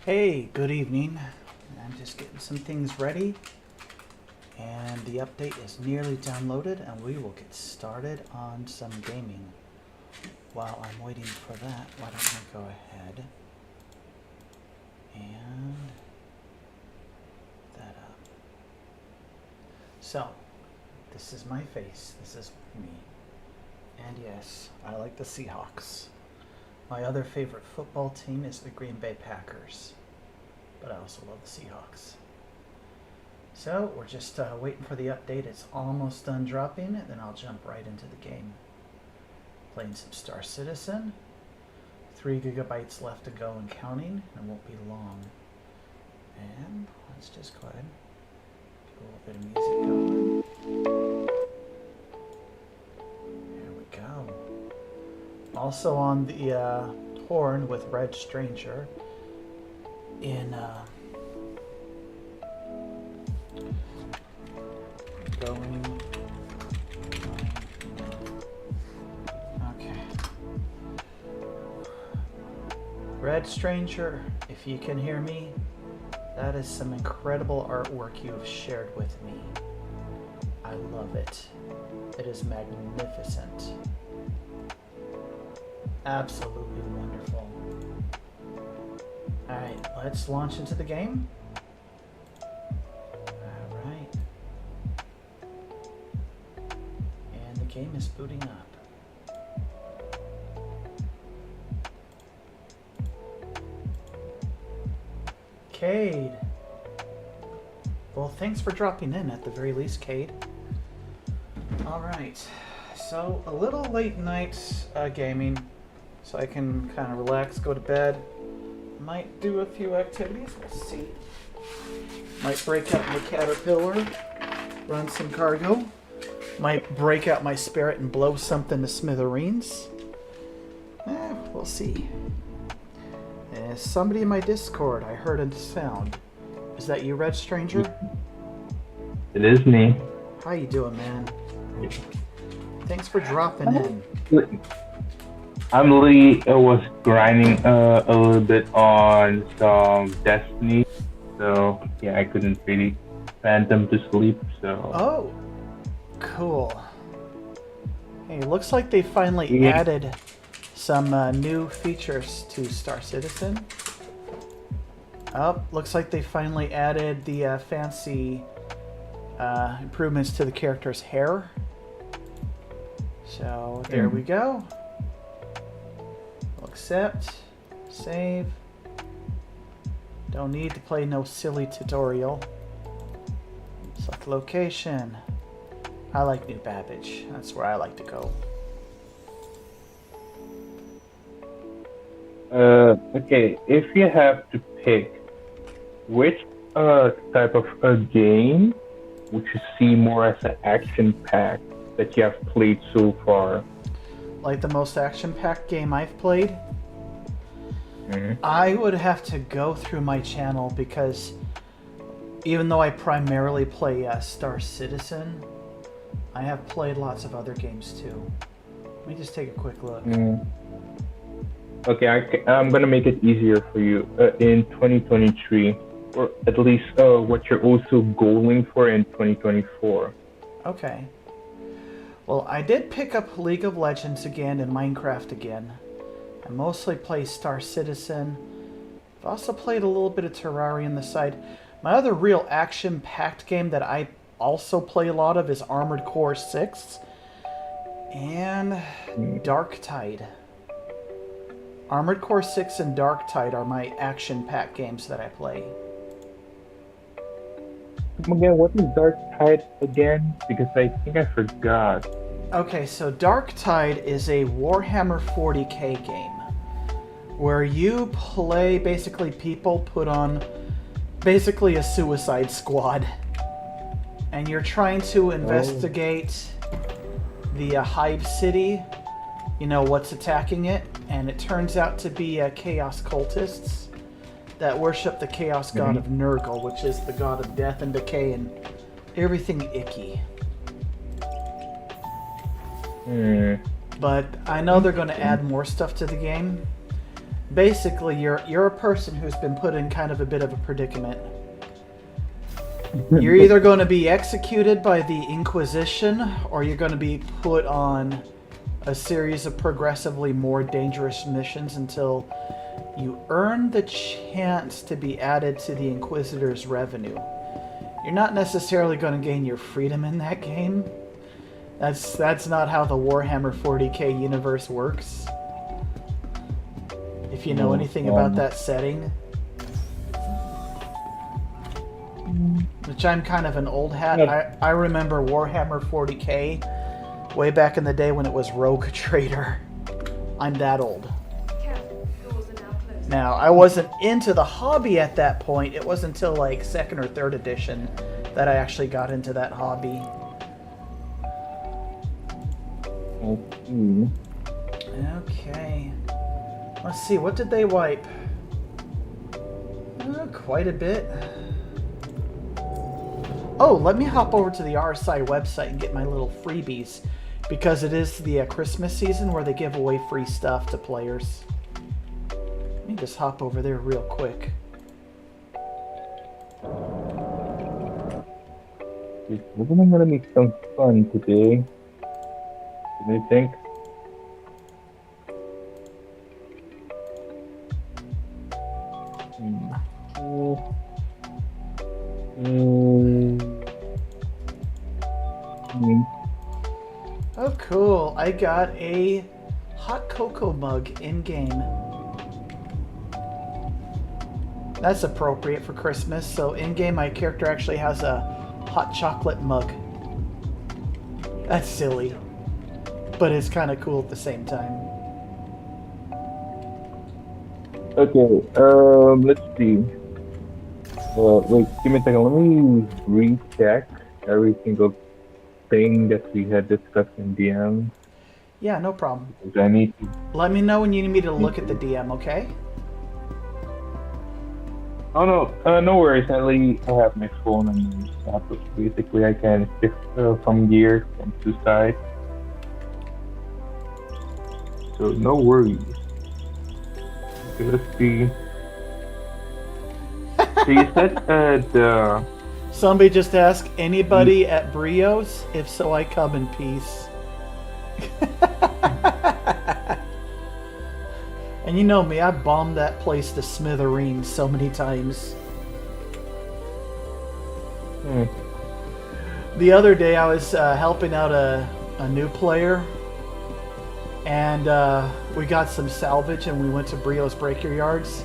Hey, good evening. I'm just getting some things ready, and the update is nearly downloaded, and we will get started on some gaming. While I'm waiting for that, why don't we go ahead and that up. So, this is my face, this is me. And yes, I like the Seahawks. My other favorite football team is the Green Bay Packers, but I also love the Seahawks. So we're just waiting for the update. It's almost done dropping, and then I'll jump right into the game. Playing some Star Citizen. 3 gigabytes left to go and counting, and it won't be long. And let's just go ahead and get a little bit of music going. There we go. Also on the horn with Red Stranger in going. Okay. Red Stranger, if you can hear me, that is some incredible artwork you have shared with me. I love it. It is magnificent. Absolutely wonderful. Alright, let's launch into the game. Alright. And the game is booting up. Cade. Well, thanks for dropping in at the very least, Cade. Alright. So, a little late night gaming. So I can kind of relax, go to bed. Might do a few activities, we'll see. Might break out my caterpillar, run some cargo. Might break out my spirit and blow something to smithereens. We'll see. Somebody in my Discord, I heard a sound. Is that you, Red Stranger? It is me. How you doing, man? Thanks for dropping in. I'm Lee. I was grinding a little bit on some Destiny, so yeah, I couldn't really phantom to sleep. So. Oh, cool. Hey, looks like they finally added some new features to Star Citizen. Oh, looks like they finally added the fancy improvements to the character's hair. So there we go. Accept, save. Don't need to play no silly tutorial. Select location. I like New Babbage. That's where I like to go. Okay, if you have to pick which type of a game would you see more as an action pack that you have played so far? Like the most action-packed game I've played? I would have to go through my channel because even though I primarily play Star Citizen, I have played lots of other games too. Let me just take a quick look. Okay, I'm gonna make it easier for you in 2023, or at least what you're also goaling for in 2024. Okay. Well, I did pick up League of Legends again and Minecraft again. I mostly play Star Citizen. I've also played a little bit of Terraria on the side. My other real action-packed game that I also play a lot of is Armored Core 6 and Darktide. Armored Core 6 and Darktide are my action-packed games that I play. Again, what is Darktide again? Because I think I forgot. Okay, so Darktide is a Warhammer 40k game where you play basically people put on basically a suicide squad, and you're trying to investigate the Hive City, you know, what's attacking it, and it turns out to be Chaos cultists that worship the Chaos god of Nurgle, which is the god of death and decay and everything icky. But I know they're going to add more stuff to the game. Basically, you're a person who's been put in kind of a bit of a predicament. You're either going to be executed by the Inquisition, or you're going to be put on a series of progressively more dangerous missions until you earn the chance to be added to the Inquisitor's revenue. You're not necessarily going to gain your freedom in that game. That's not how the Warhammer 40k universe works. If you know anything about that setting. Which I'm kind of an old hat. I remember Warhammer 40k way back in the day when it was Rogue Trader. I'm that old. Now, I wasn't into the hobby at that point. It wasn't until like 2nd or 3rd edition that I actually got into that hobby. Okay. Let's see, what did they wipe? Quite a bit. Oh, let me hop over to the RSI website and get my little freebies, because it is the Christmas season where they give away free stuff to players. Let me just hop over there real quick. It's gonna be some fun today. What do you think? Oh, cool. I got a hot cocoa mug in-game. That's appropriate for Christmas. So in-game, my character actually has a hot chocolate mug. That's silly, but it's kind of cool at the same time. Okay, let's see. Wait, give me a second. Let me recheck every single thing that we had discussed in DM. Yeah, no problem. I need to... Let me know when you need me to look at the DM, okay? Oh no, no worries. I have my phone and laptop. Basically, I can shift from gear from two sides. So no worries. Okay, let's see. So you said the... Somebody just asked, anybody at Brios? If so, I come in peace. And you know me, I bombed that place to smithereens so many times. The other day I was helping out a new player, and we got some salvage and we went to Brios Breaker Yards,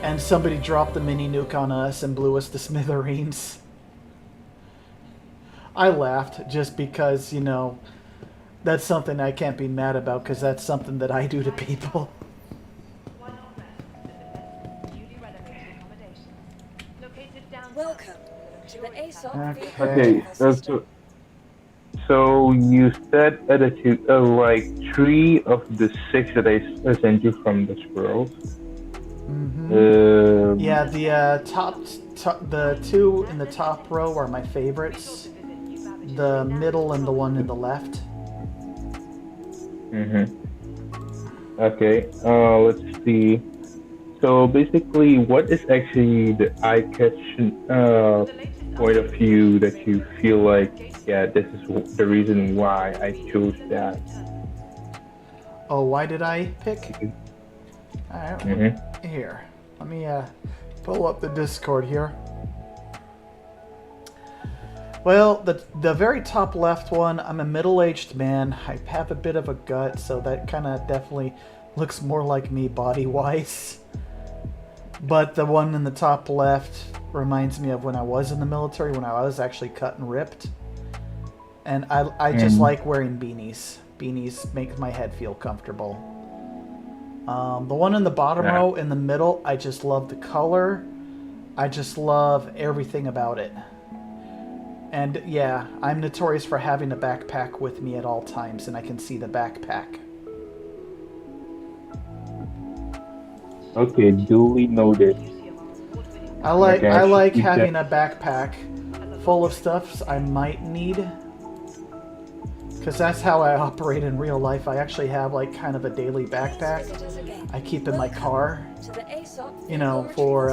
and somebody dropped the mini nuke on us and blew us to smithereens. I laughed just because, you know, that's something I can't be mad about, because that's something that I do to people. Welcome to the ASOP. Okay, so you said that you like 3 of the 6 that I sent you from the squirrels. Mm-hmm. Yeah, the the 2 in the top row are my favorites. The middle and the one in the left. Okay, let's see. So basically, what is actually the eye-catching point of view that you feel like, yeah, this is the reason why I chose that? Oh, why did I pick? Alright, here. Let me pull up the Discord here. Well, the very top left one, I'm a middle-aged man. I have a bit of a gut, so that kind of definitely looks more like me body-wise. But the one in the top left reminds me of when I was in the military, when I was actually cut and ripped. And I just like wearing beanies. Beanies make my head feel comfortable. The one in the bottom row in the middle, I just love the color. I just love everything about it. And yeah, I'm notorious for having a backpack with me at all times, and I can see the backpack. Okay, duly noted. I like having a backpack full of stuff I might need. Because that's how I operate in real life. I actually have like kind of a daily backpack I keep in my car, you know, for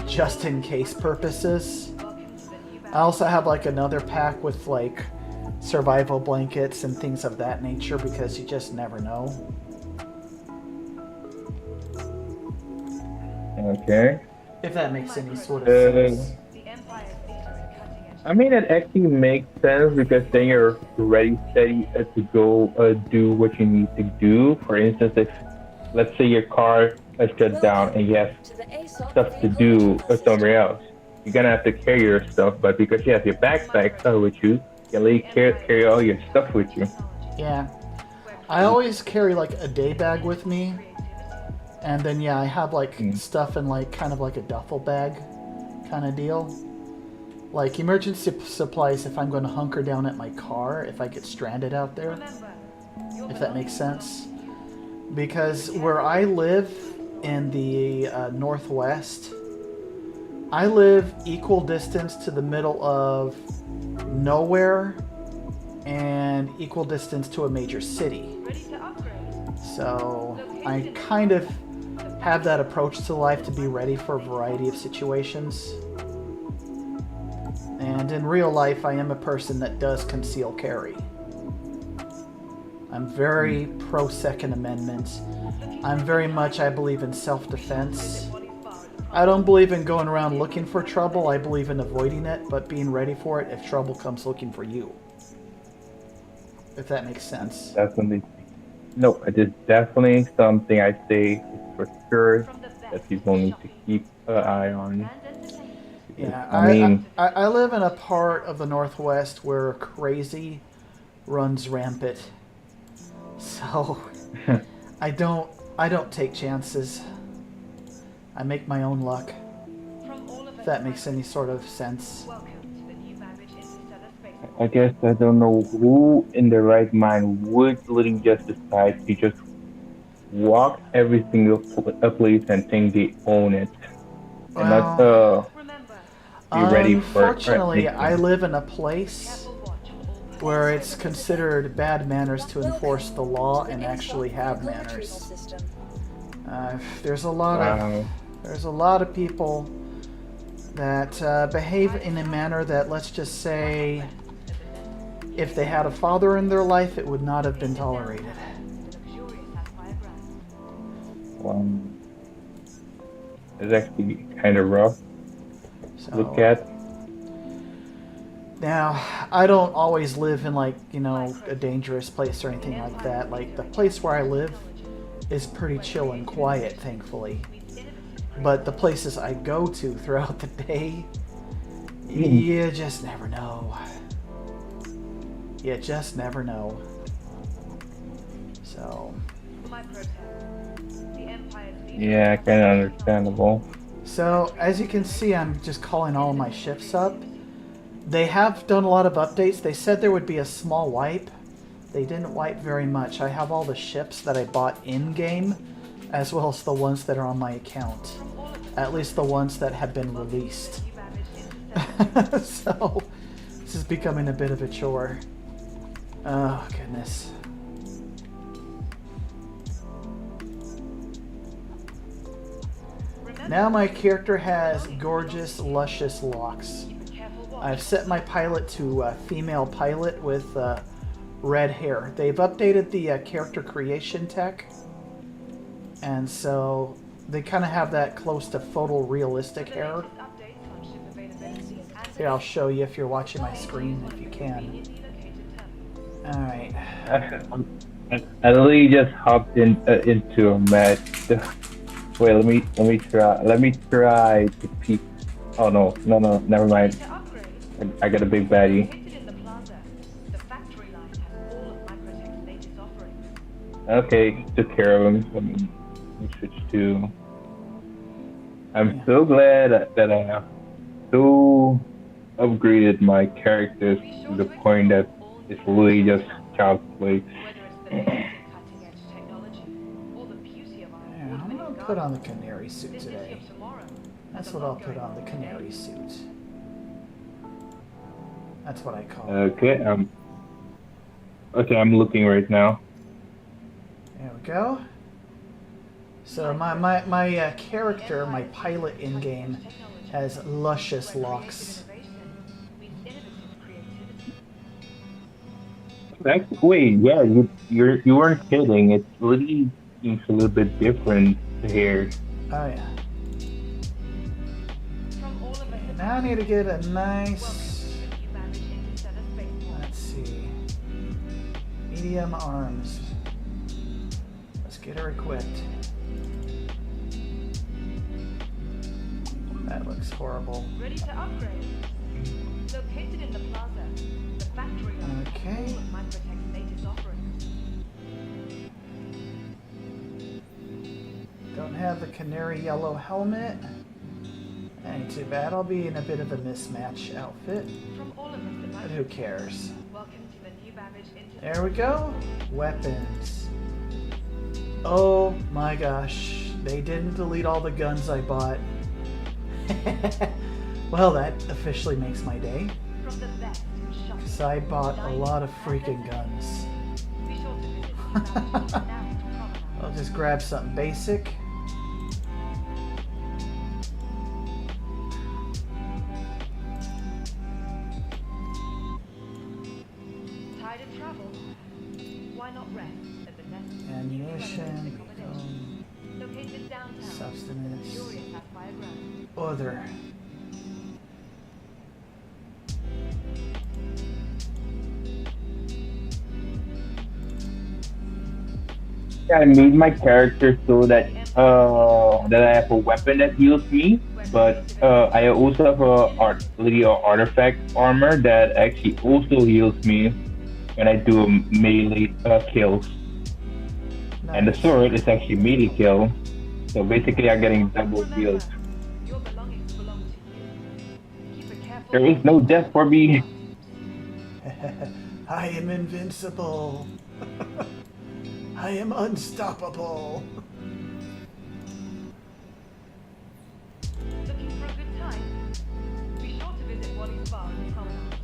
just in case purposes. I also have like another pack with like survival blankets and things of that nature because you just never know. Okay. If that makes any sort of sense. I mean, it actually makes sense because then you're ready, steady to go do what you need to do. For instance, if let's say your car is shut down and you have stuff to do somewhere else, you're gonna have to carry your stuff. But because you have your backpack with you, you can really carry all your stuff with you. Yeah. I always carry like a day bag with me. And then, yeah, I have like stuff in like kind of like a duffel bag kind of deal. Like emergency supplies if I'm going to hunker down at my car if I get stranded out there. If that makes sense. Because where I live in the northwest, I live equal distance to the middle of nowhere and equal distance to a major city. So I kind of have that approach to life to be ready for a variety of situations. And in real life, I am a person that does conceal carry. I'm very pro Second Amendment. I'm very much, I believe in self-defense. I don't believe in going around looking for trouble. I believe in avoiding it, but being ready for it if trouble comes looking for you. If that makes sense. Definitely. No, it is definitely something I say for sure that people need to keep an eye on. Yeah, I mean, I live in a part of the Northwest where crazy runs rampant. So I don't take chances. I make my own luck. If that makes any sort of sense. I guess I don't know who in their right mind would literally just decide to just walk every single place and think they own it. And not be ready for unfortunately, I live in a place where it's considered bad manners to enforce the law and actually have manners. There's a lot of people that behave in a manner that, let's just say, if they had a father in their life, it would not have been tolerated. It's actually kind of rough to look at. Now, I don't always live in like, you know, a dangerous place or anything like that. Like, the place where I live is pretty chill and quiet, thankfully. But the places I go to throughout the day, you just never know. You just never know. So. Yeah, kind of understandable. So, as you can see, I'm just calling all of my ships up. They have done a lot of updates. They said there would be a small wipe. They didn't wipe very much. I have all the ships that I bought in-game, as well as the ones that are on my account. At least the ones that have been released. So, this is becoming a bit of a chore. Oh, goodness. Now my character has gorgeous, luscious locks. I've set my pilot to female pilot with red hair. They've updated the character creation tech, and so they kind of have that close to photorealistic hair. Here, I'll show you if you're watching my screen, if you can. Alright. I literally just hopped into a match. Wait, let me try to peek. Oh no, never mind. I got a big baddie. Okay, took care of him. Let me switch to. I'm so glad that I have so upgraded my characters to the point that it's really just child's play. I'm gonna put on the canary suit today. That's what I'll put on, the canary suit. That's what I call it. Okay, Okay, I'm looking right now. There we go. So my character, my pilot in game, has luscious locks. Wait, yeah, you weren't kidding. It really seems a little bit different here. Oh yeah. Okay, now I need to get a nice. Let's see. Medium arms. Let's get her equipped. That looks horrible. Ready to upgrade. Located in the plaza, the factory of Okay. all of Microtech's latest offerings. Don't have the canary yellow helmet. Ain't too bad. I'll be in a bit of a mismatch outfit. From all of us at But who cares? welcome to the new Babbage Internet. There we go. Weapons. Oh my gosh. They didn't delete all the guns I bought. Well, that officially makes my day. From the best in shopping. Because I bought a lot of freaking guns. Be sure to visit New Babbage's now promenade. I'll just grab something basic. Tired of travel? Why not rest at the nest? Ammunition. Located downtown. Substance. Luxurious Sapphire Ground. Other. Yeah, I made my character so that that I have a weapon that heals me, but I also have a little artifact armor that actually also heals me when I do melee kills. And the Nice. sword is actually melee kill, so basically I'm getting double heals. Your belongings belong to you. Keep a careful There is no death for me. I am invincible. I am unstoppable. Looking for a good time? Be sure to visit Wally's Bar and Promenade.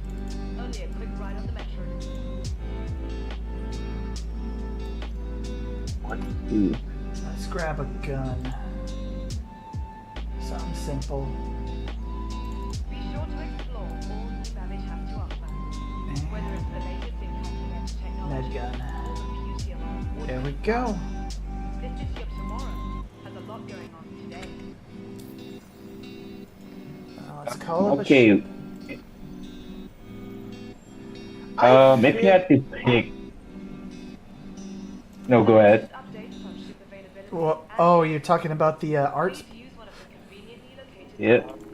Only a quick ride on the metro. Let's grab a gun. Something simple. Be sure to explore all New Babbage has to offer. Whether it's the latest in cutting-edge technology Med gun. or the beauty of our There we go. This city of tomorrow has a lot going on today. Let's call up a Okay. ship. I If you had to pick, no, go ahead. Updates on ship availability. Well, oh, you're talking about the arts? Please use one of the conveniently located Yeah. ports.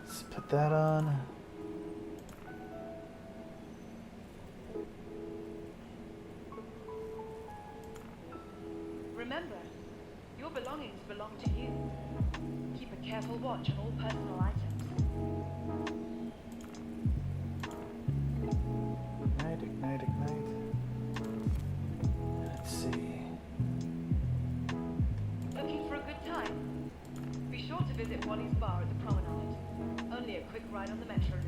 Let's put that on. Remember, your belongings belong to you. Keep a careful watch on all personal items. Ignite, ignite. Let's see. Looking for a good time? Be sure to visit Wally's Bar at the Promenade. Only a quick ride on the metro.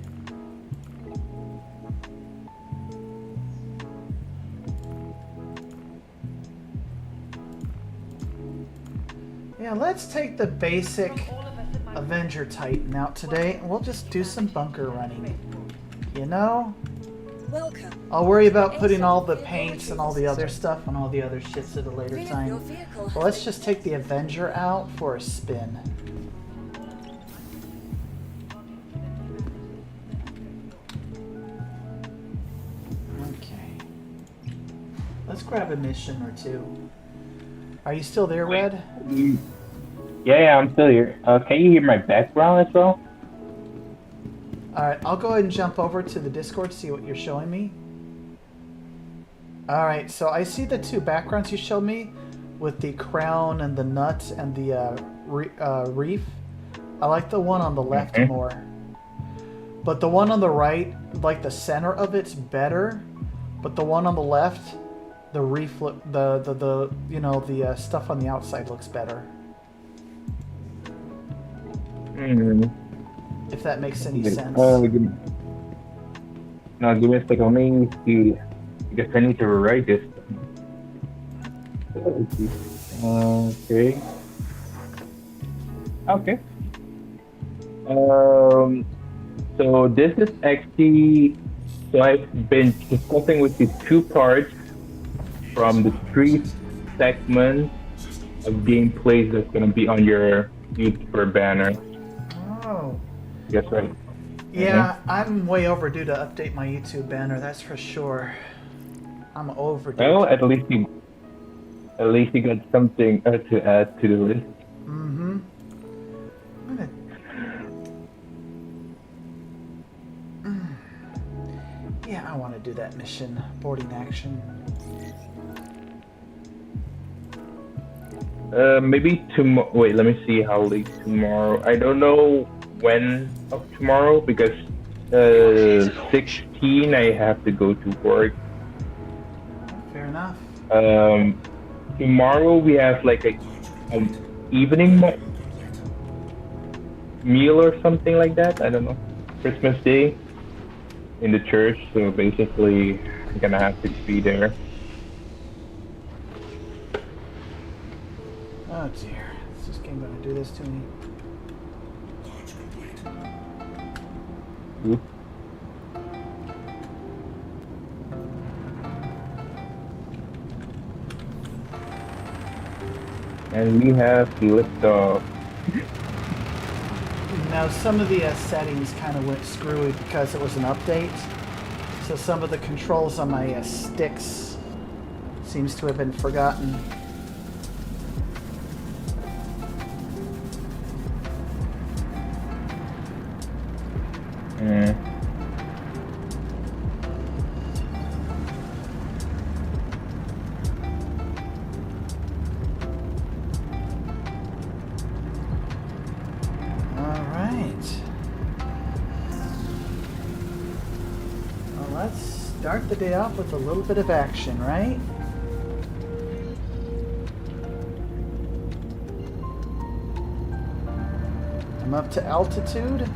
Yeah, let's take the basic From all of us at my Avenger Titan out today, and we'll just do some bunker running. You know? Welcome. I'll worry about putting all the paints and all the other stuff and all the other shits at a later Your time. vehicle Well, let's just take the Avenger out for a spin. Okay. Let's grab a mission or two. Are you still there, Red? Yeah, I'm still here. Can you hear my background as well? Alright, I'll go ahead and jump over to the Discord, see what you're showing me. Alright, so I see the two backgrounds you showed me with the crown and the nut and the reef. I like the one on the left more. But the one on the right, like the center of it's better. But the one on the left, the reef, the you know, the stuff on the outside looks better. Hmm. If that makes any sense. Now give me a second. Let me see. I guess I need to rewrite this. Okay. Okay. So this is actually, so I've been discussing with you two parts from the three segments of gameplays that's gonna be on your YouTuber banner. Oh. Yes, right. Yeah, I'm way overdue to update my YouTube banner, that's for sure. I'm overdue. Well, at least you got something to add to the list. Mm-hmm. I'm gonna... Yeah, I want to do that mission. Boarding action. Maybe tomorrow. Wait, let me see how late tomorrow. I don't know when of tomorrow because 16 I have to go to work. Fair enough. Tomorrow we have like a evening meal or something like that. I don't know. Christmas Day in the church. So basically, I'm gonna have to be there. Oh dear, is this game gonna do this to me? Oop. And we have liftoff. Now some of the settings kind of went screwy because it was an update. So some of the controls on my sticks seems to have been forgotten. Let's start the day off with a little bit of action, right? I'm up to altitude.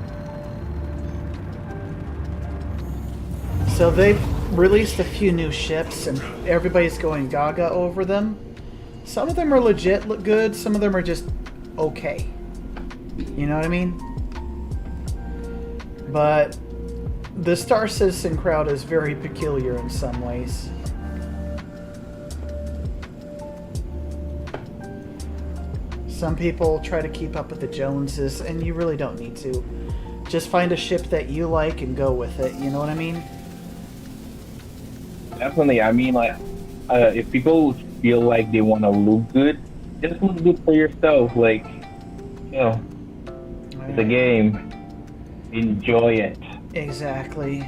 So they've released a few new ships and everybody's going gaga over them. Some of them are legit look good, some of them are just okay. You know what I mean? But the Star Citizen crowd is very peculiar in some ways. Some people try to keep up with the Joneses, and you really don't need to. Just find a ship that you like and go with it, you know what I mean? Definitely. I mean, like, if people feel like they want to look good, just look good for yourself. Like, you know, it's a game. Enjoy it. Exactly.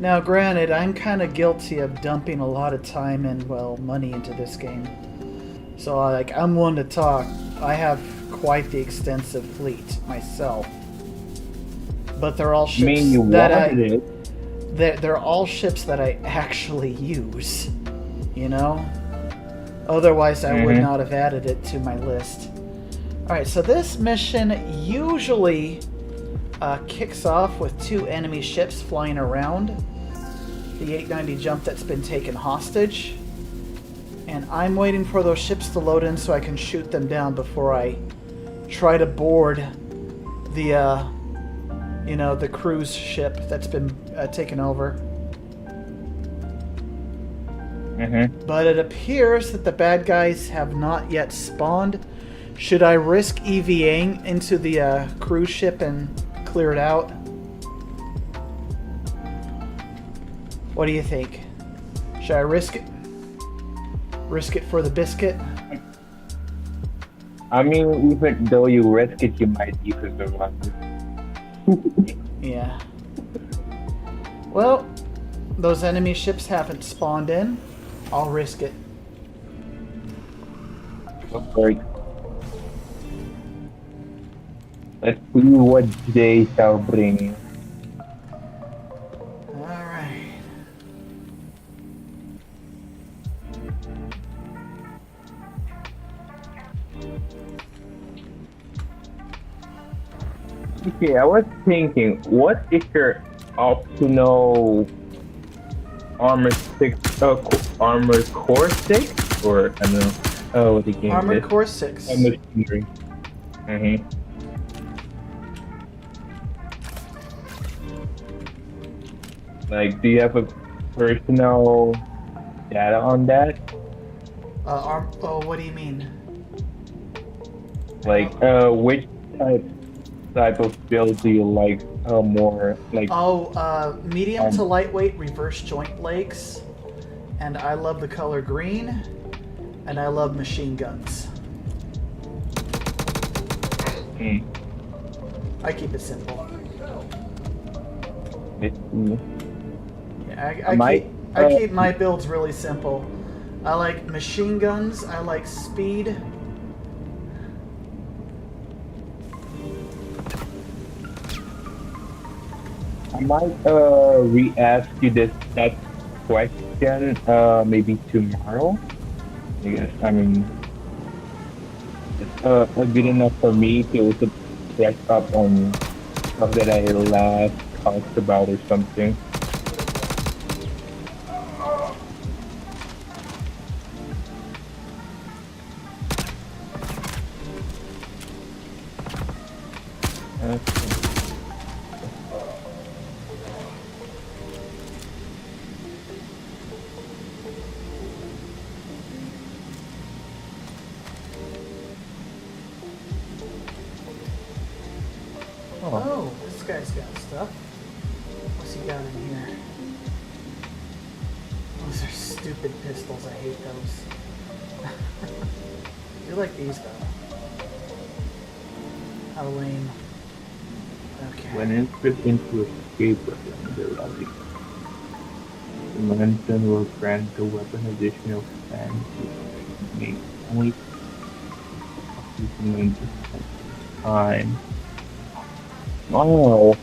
Now, granted, I'm kind of guilty of dumping a lot of time and, well, money into this game. So, like, I'm one to talk. I have quite the extensive fleet myself. But they're all ships I mean, you that wanted it. They're all ships that I actually use, you know? Otherwise, I would not have added it to my list. Alright, so this mission usually kicks off with 2 enemy ships flying around the 890 jump that's been taken hostage. And I'm waiting for those ships to load in so I can shoot them down before I try to board the you know, the cruise ship that's been taken over. But it appears that the bad guys have not yet spawned. Should I risk EVAing into the cruise ship and clear it out? What do you think? Should I risk it? Risk it for the biscuit? I mean, even though you risk it, you might even survive. Yeah. Well, those enemy ships haven't spawned in. I'll risk it. Sorry. Let's see what they shall bring. Alright. Okay, I was thinking, what if your optional armor six, armor core six, or I don't know. Oh, what the game Armored is? Core 6. Machinery. Mm-hmm. Like, do you have a personal data on that? Oh, what do you mean? Like, which type of build do you like more? Like, Oh, medium to Um, lightweight reverse joint legs. And I love the color green. And I love machine guns. mm, I keep it simple. let's see. Yeah, I might, I keep my builds really simple. I like machine guns. I like speed. I might re-ask you that question maybe tomorrow. I guess I mean it's good enough for me to brush up on stuff that I last talked about or something. Okay. Oh, Oh, this guy's got stuff. What's he got in here? Those are stupid pistols. I hate those. You like these though. How lame. Okay. when input into escape weapon ability, the momentum will grant the weapon additional fancy make only using time. Wow.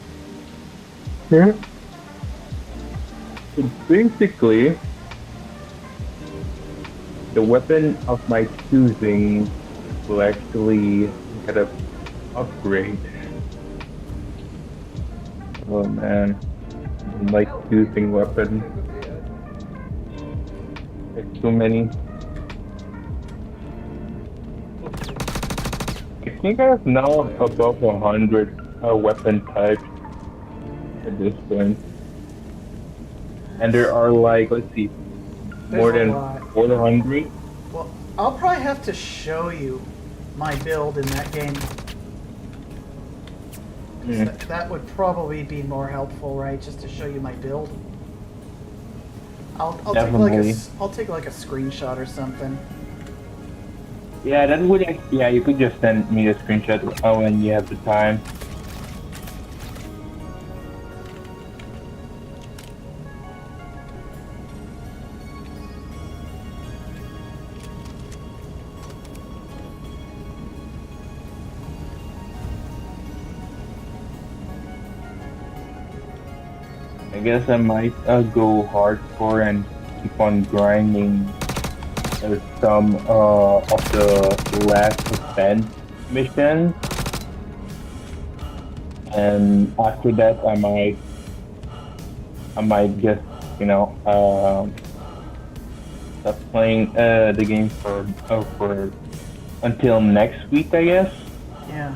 Yeah. So basically, the weapon of my choosing will actually get a upgrade. Oh man, I like choosing weapon. There's too many. I think I have now above 100 weapon types at this point. And there are like, let's see, more There's a than lot. 400. Well, I'll probably have to show you my build in that game. 'Cause Mm. that would probably be more helpful, right? Just to show you my build. I'll take Definitely. I'll take like a screenshot or something. Yeah, that would, yeah, you could just send me a screenshot when you have the time. I guess I might go hardcore and keep on grinding some of the last event missions, and after that I might just stop playing the game for until next week, I guess, Yeah.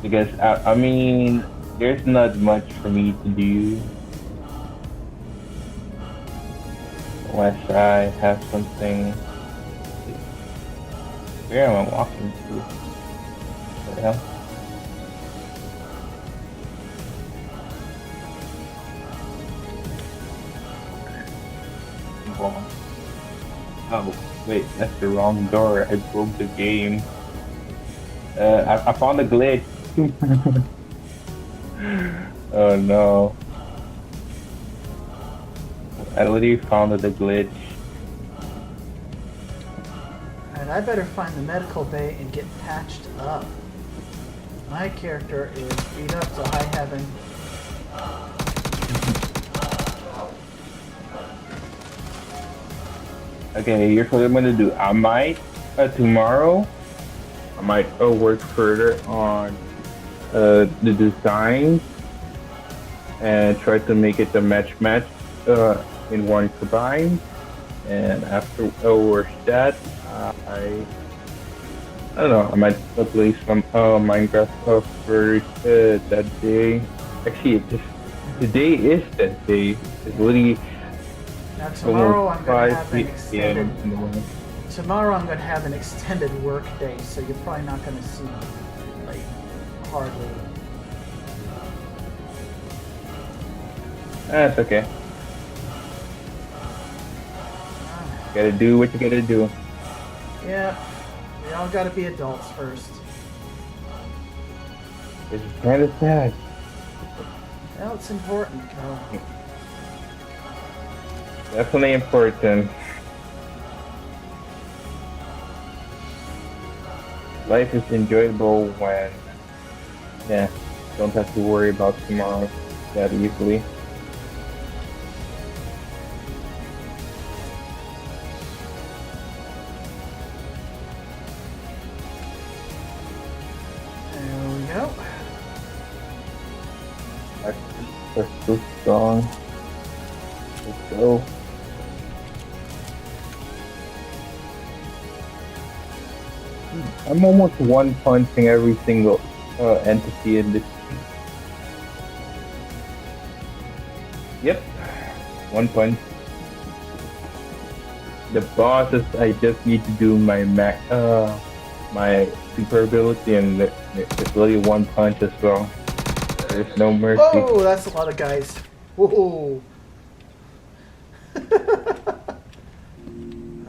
because I mean there's not much for me to do unless I have something. Where am I walking to? What the hell? Oh, wait, that's the wrong door. I broke the game. I found a glitch. Oh no. I literally found the glitch. And I better find the medical bay and get patched up. My character is beat up to high heaven. Okay, here's what I'm gonna do. I might tomorrow. I might work further on the design and try to make it a match in one combine. And after over that, I don't know. I might play some Minecraft for that day. Actually, today is that day. It's literally Now tomorrow I'm almost gonna 5 have an p.m. extended. in the morning. Tomorrow I'm gonna have an extended work day, so you're probably not gonna see me, like, hardly. That's okay. Gotta do what you gotta do. Yeah, we all gotta be adults first. It's kind of sad. Well, it's important, though. Definitely important. Life is enjoyable when, yeah, don't have to worry about tomorrow that easily. There we go. That's so strong. Let's go. I'm almost one punching every single entity in this. Yep, one punch. The bosses, I just need to do my my super ability, and it's really one punch as well. There's no mercy. Whoa, that's a lot of guys. Whoa.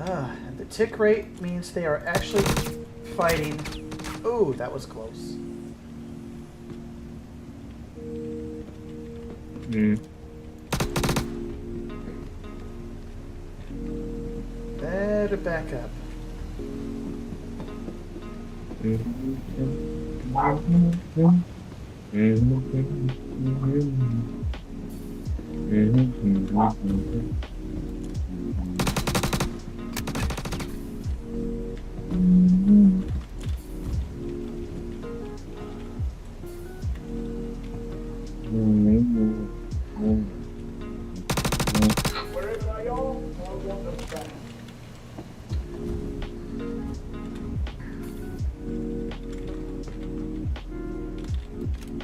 And the tick rate means they are actually fighting. Oh, that was close. Better back up.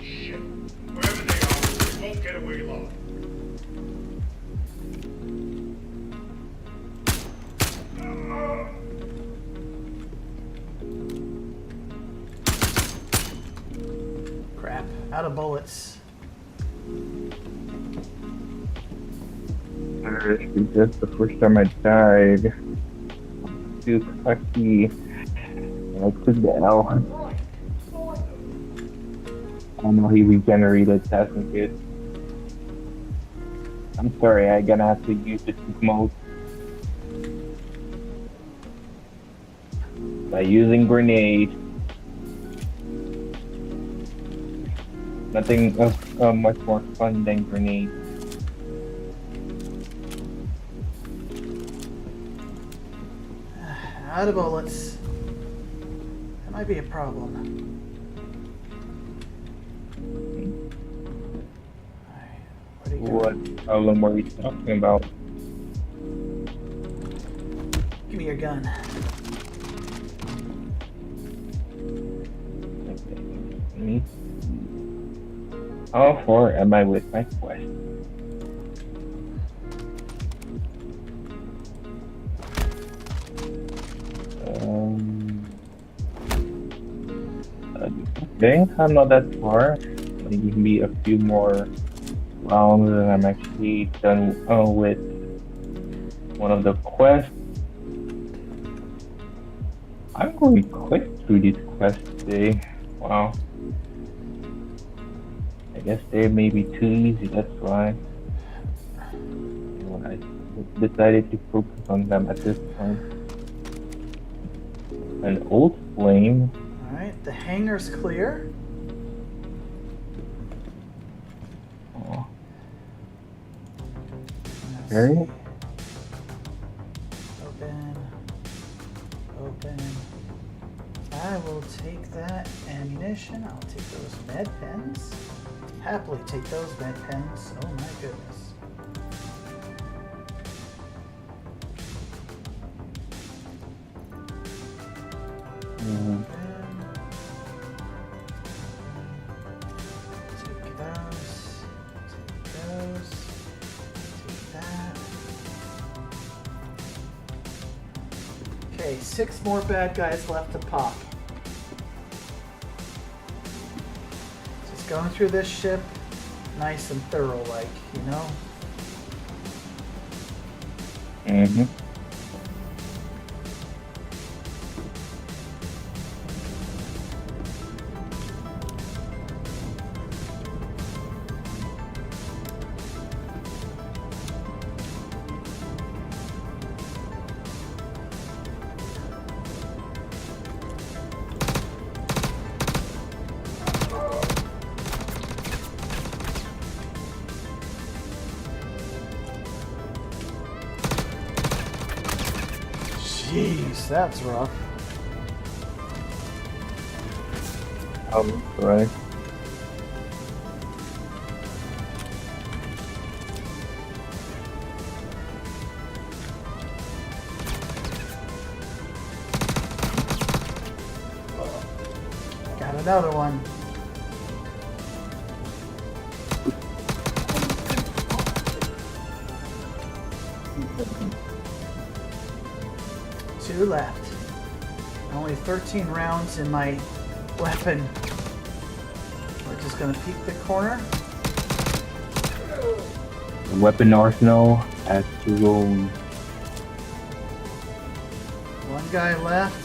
Shit. Wherever they are, we won't get away alive. Crap. Out of bullets. That's the first time I died. Too cocky. I clicked the L. I know he regenerated, hasn't good. I'm sorry, I'm gonna have to use the tweak mode. By using grenade. Nothing much more fun than grenade. Out of bullets. That might be a problem. Alright, where'd he go? What problem are you talking about? Give me your gun. Me? How far am I with my quest? Okay, I'm not that far. Maybe a few more rounds and I'm actually done with one of the quests. I'm going quick through these quests today. Wow. I guess they may be too easy, that's why. I decided to focus on them at this point. An old flame. Alright, the hangar's clear. Oh, Let's okay. see. Open. I will take that ammunition. I'll take those med pens. Happily take those med pens. Oh my goodness. Mhm. Take those. Take those. Take that. Okay, 6 more bad guys left to pop. Just going through this ship nice and thorough like, you know? Mhm. Jeez, that's rough. Right. Got another one. Two left. Only 13 rounds in my weapon. We're just gonna peek the corner. The weapon arsenal has grown. One guy left.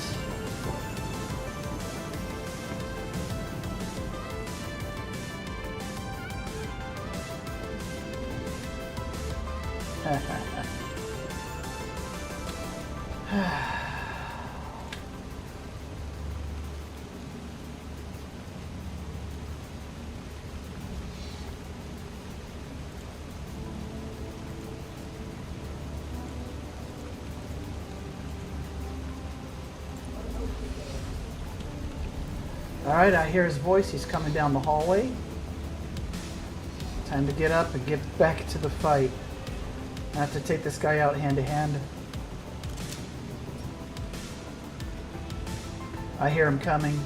Alright, I hear his voice. He's coming down the hallway. Time to get up and get back to the fight. I have to take this guy out hand to hand. I hear him coming.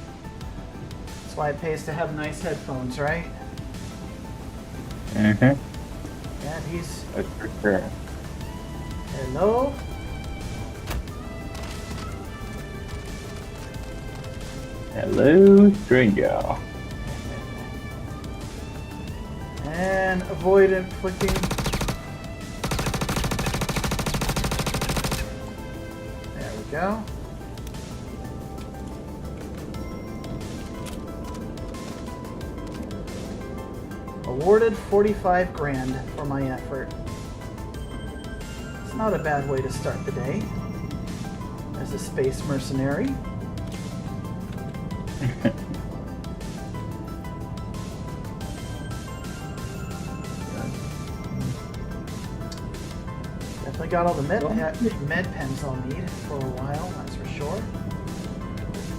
That's why it pays to have nice headphones, right? Mhm. Yeah, he's... That's for sure. Hello? Hello, stranger. And avoid inflicting... There we go. Awarded 45 grand for my effort. It's not a bad way to start the day as a space mercenary. Definitely got all the med pens I'll need for a while, that's for sure.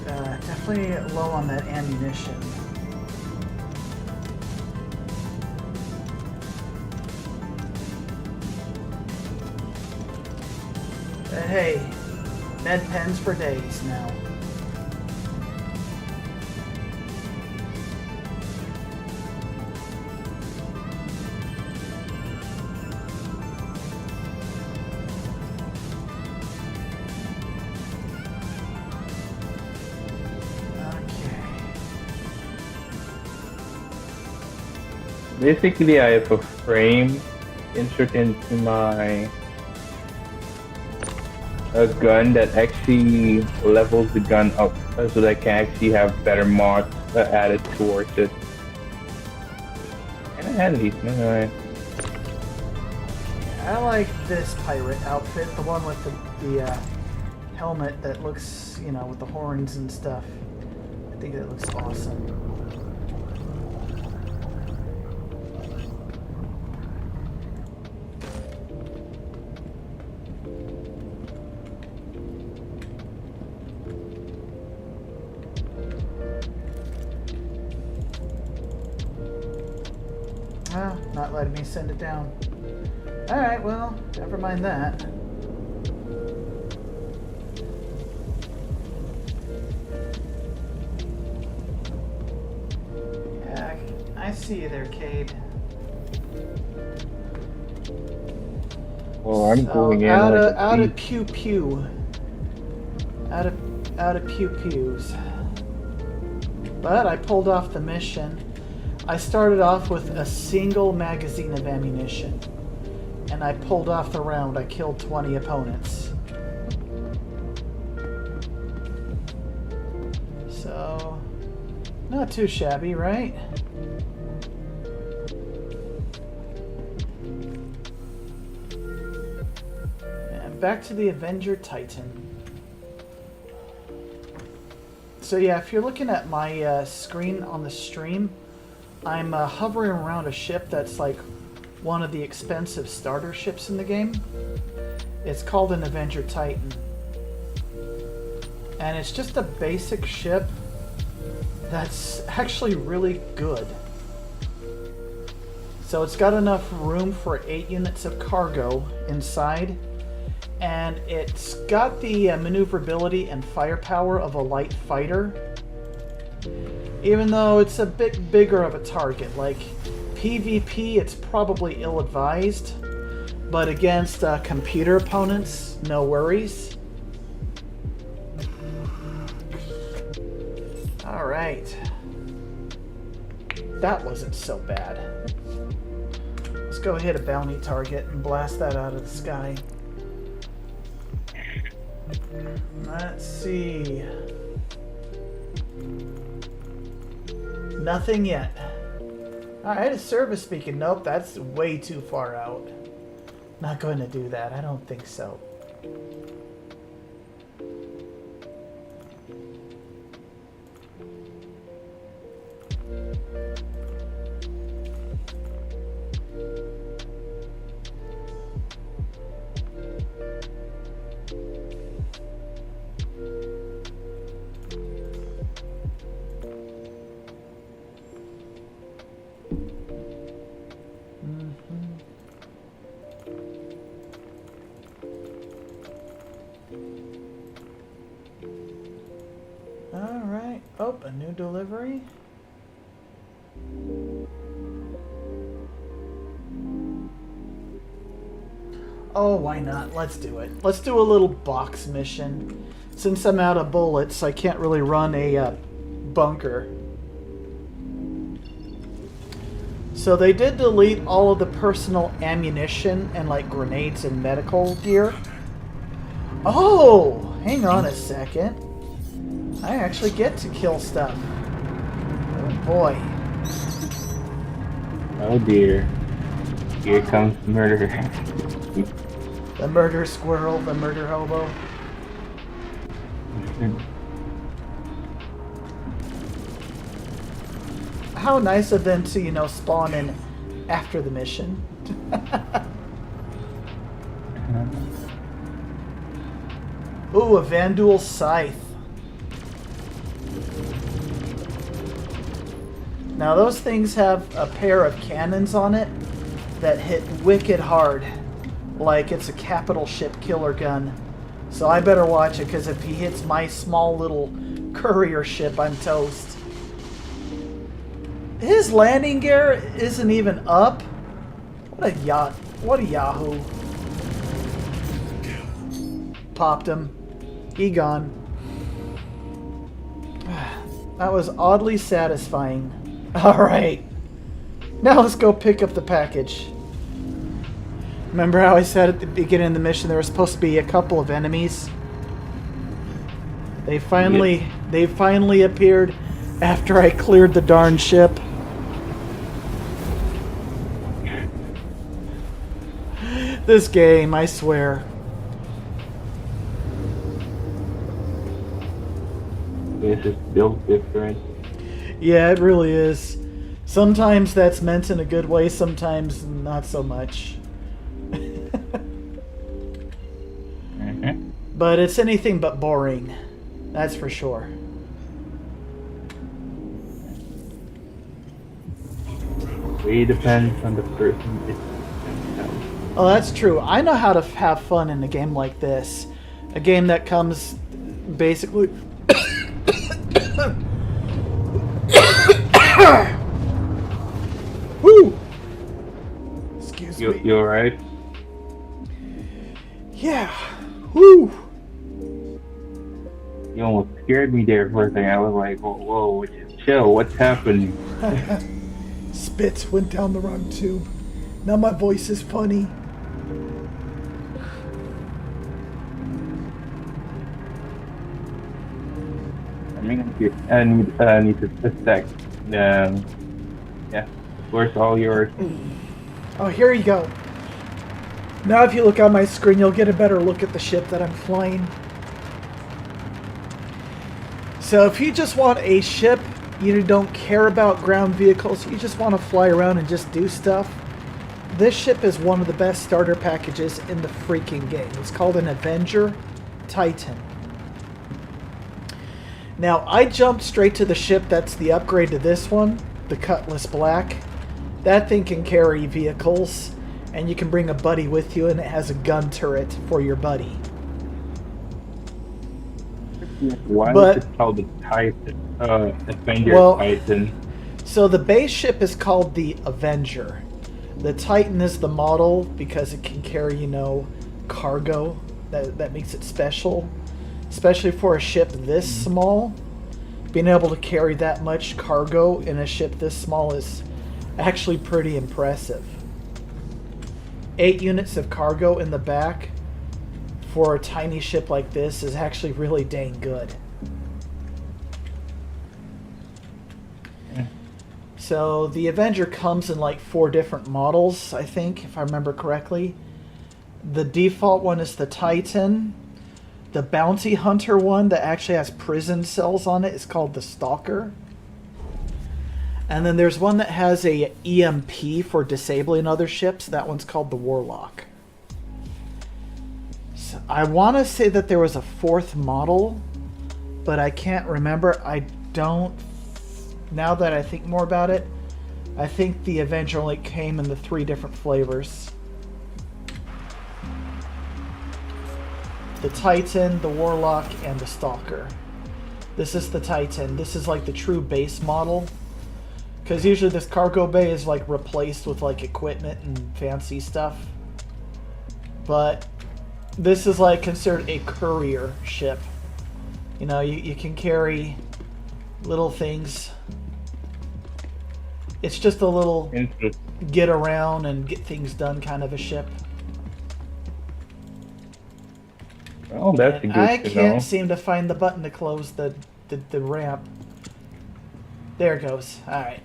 Definitely low on that ammunition. But hey, med pens for days now. Basically, I have a frame insert into my gun that actually levels the gun up so that I can actually have better mods added towards it. And handy. Alright. I like this pirate outfit, the one with the helmet that looks, you know, with the horns and stuff. I think that looks awesome. Ah, not letting me send it down. Alright, well, never mind that. Yeah, I see you there, Cade. Oh, I'm So, going in out like of a out of thief. pew pew. Out of pew pews. But I pulled off the mission. I started off with a single magazine of ammunition. And I pulled off the round. I killed 20 opponents. So, not too shabby, right? And back to the Avenger Titan. So yeah, if you're looking at my screen on the stream, I'm hovering around a ship that's like one of the expensive starter ships in the game. It's called an Avenger Titan. And it's just a basic ship that's actually really good. So it's got enough room for 8 units of cargo inside. And it's got the maneuverability and firepower of a light fighter. Even though it's a bit bigger of a target. Like PvP, it's probably ill-advised. But against computer opponents, no worries. Alright. That wasn't so bad. Let's go hit a bounty target and blast that out of the sky. Let's see. Nothing yet. Alright, a service beacon. Nope, that's way too far out. Not going to do that. I don't think so. Alright. Oh, a new delivery. Oh, why not? Let's do it. Let's do a little box mission. Since I'm out of bullets, I can't really run a bunker. So they did delete all of the personal ammunition and like grenades and medical gear. Oh, hang on a second. I actually get to kill stuff. Oh boy. Oh dear. Here comes murder. The murder squirrel, the murder hobo. How nice of them to, you know, spawn in after the mission. Ooh, a Vanduul scythe. Now those things have a pair of cannons on it that hit wicked hard. Like it's a capital ship killer gun. So I better watch it, because if he hits my small little courier ship, I'm toast. His landing gear isn't even up. What a yacht. What a yahoo. Popped him. He gone. That was oddly satisfying. Alright. Now let's go pick up the package. Remember how I said at the beginning of the mission there was supposed to be a couple of enemies? They finally appeared after I cleared the darn ship. This game, I swear. This is built different. Yeah, it really is. Sometimes that's meant in a good way, sometimes not so much. But it's anything but boring. That's for sure. It depends on the person. Oh, that's true. I know how to have fun in a game like this. A game that comes basically... Woo! Excuse me. You alright? Yeah. Woo! You almost scared me there for a second. I was like, whoa, just chill. What's happening? Spits went down the wrong tube. Now my voice is funny. I need to stack. Yeah. Where's all yours? Oh, here you go. Now if you look on my screen, you'll get a better look at the ship that I'm flying. So if you just want a ship, you don't care about ground vehicles, you just want to fly around and just do stuff, this ship is one of the best starter packages in the freaking game. It's called an Avenger Titan. Now, I jumped straight to the ship that's the upgrade to this one, the Cutlass Black. That thing can carry vehicles, and you can bring a buddy with you, and it has a gun turret for your buddy. Why is it called the Titan? Avenger Titan. So the base ship is called the Avenger. The Titan is the model because it can carry, you know, cargo. That makes it special. Especially for a ship this small. Being able to carry that much cargo in a ship this small is actually pretty impressive. 8 units of cargo in the back for a tiny ship like this is actually really dang good. So the Avenger comes in like 4 different models, I think, if I remember correctly. The default one is the Titan. The Bounty Hunter one that actually has prison cells on it is called the Stalker. And then there's one that has a EMP for disabling other ships. That one's called the Warlock. So I want to say that there was a 4th model, but I can't remember. I don't... Now that I think more about it, I think the Avenger only came in the 3 different flavors. The Titan, the Warlock, and the Stalker. This is the Titan. This is like the true base model. Because usually this cargo bay is like replaced with like equipment and fancy stuff. But this is like considered a courier ship. You know, you can carry little things. It's just a little get around and get things done kind of a ship. Oh, that's good. I can't seem to find the button to close the ramp. There it goes. Alright.